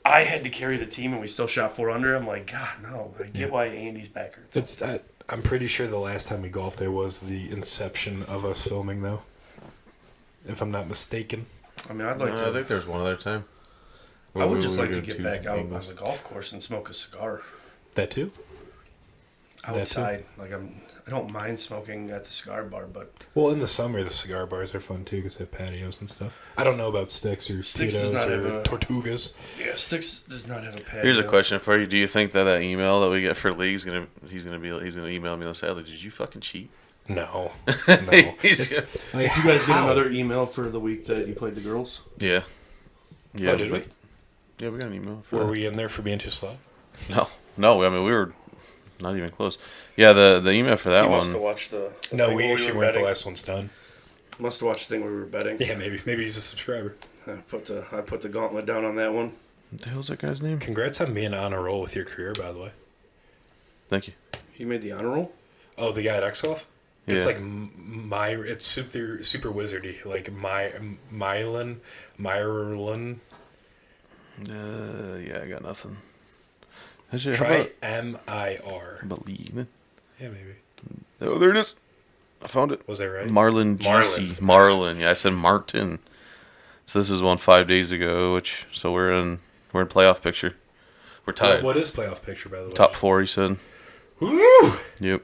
I had to carry the team, and we still shot 4 under. I'm like, God, no! I get why Andy's back hurts. I'm pretty sure the last time we golfed there was the inception of us filming, though. if I'm not mistaken. I mean, I'd like to. I think there's one other time. I would We just like to go get to back out Ingles. on the golf course and smoke a cigar That too? outside. Like I don't mind smoking at the cigar bar, but Well, in the summer, the cigar bars are fun too because they have patios and stuff. I don't know about Sticks or Sticks does Tito's not have or a- Tortugas. yeah, Sticks does not have a patio. Here's a question for you: do you think that email that we get for league's he's gonna email me and say, "Did you fucking cheat?" No, no. He's It's- gonna- Did you guys get How? another email for the week that you played the girls? yeah. Yeah. Oh, did we? Yeah, we got an email. For Were that. we in there for being too slow? No. I mean, we were not even close. Yeah, the email for that You must have one. watched the No, thing we when actually were weren't. The betting. last one's done. Must have watched the thing where we were betting. Yeah, maybe he's a subscriber. I put the gauntlet down on that one. What the hell's that guy's name? Congrats on being on a roll with your career, by the way. Thank you. You made the honor roll. Oh, the guy at X-Golf? It's Yeah. like it's super wizardy. Like Mylan. Yeah, I got nothing. Actually, Try MIR. believe. Yeah, maybe. Oh, there it is. I found it. Was that right? Marlin GC. Marlin. Yeah, I said Martin. So this was one 5 days ago, so we're in playoff picture. We're tied. What is playoff picture, by the way? Top 4, he said. Woo! Yep.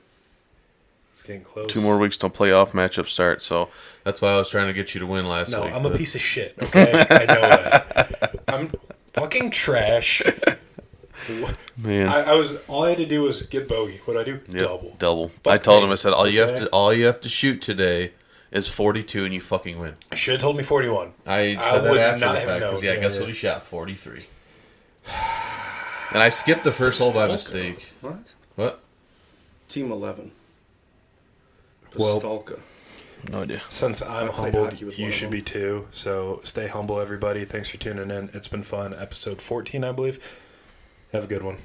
It's getting close. 2 more weeks till playoff matchup start. So that's why I was trying to get you to win last No, week. I'm a but- piece of shit. Okay, I know that. I'm fucking trash. Man. All I had to do was get bogey. What I do? Yep, Double. I told him, I said, all you Okay. have to shoot today is 42 and you fucking win. Should have told me 41. I I said that would after not the have fact known. because Yeah, guess yeah. what he shot? 43. And I skipped the first hole by Stalker. mistake. What? What? Team 11. Well- Stalka. No idea. Since I'm I played humbled, hockey with you one of should them. be too. So stay humble, everybody. Thanks for tuning in. It's been fun. Episode 14, I believe. Have a good one.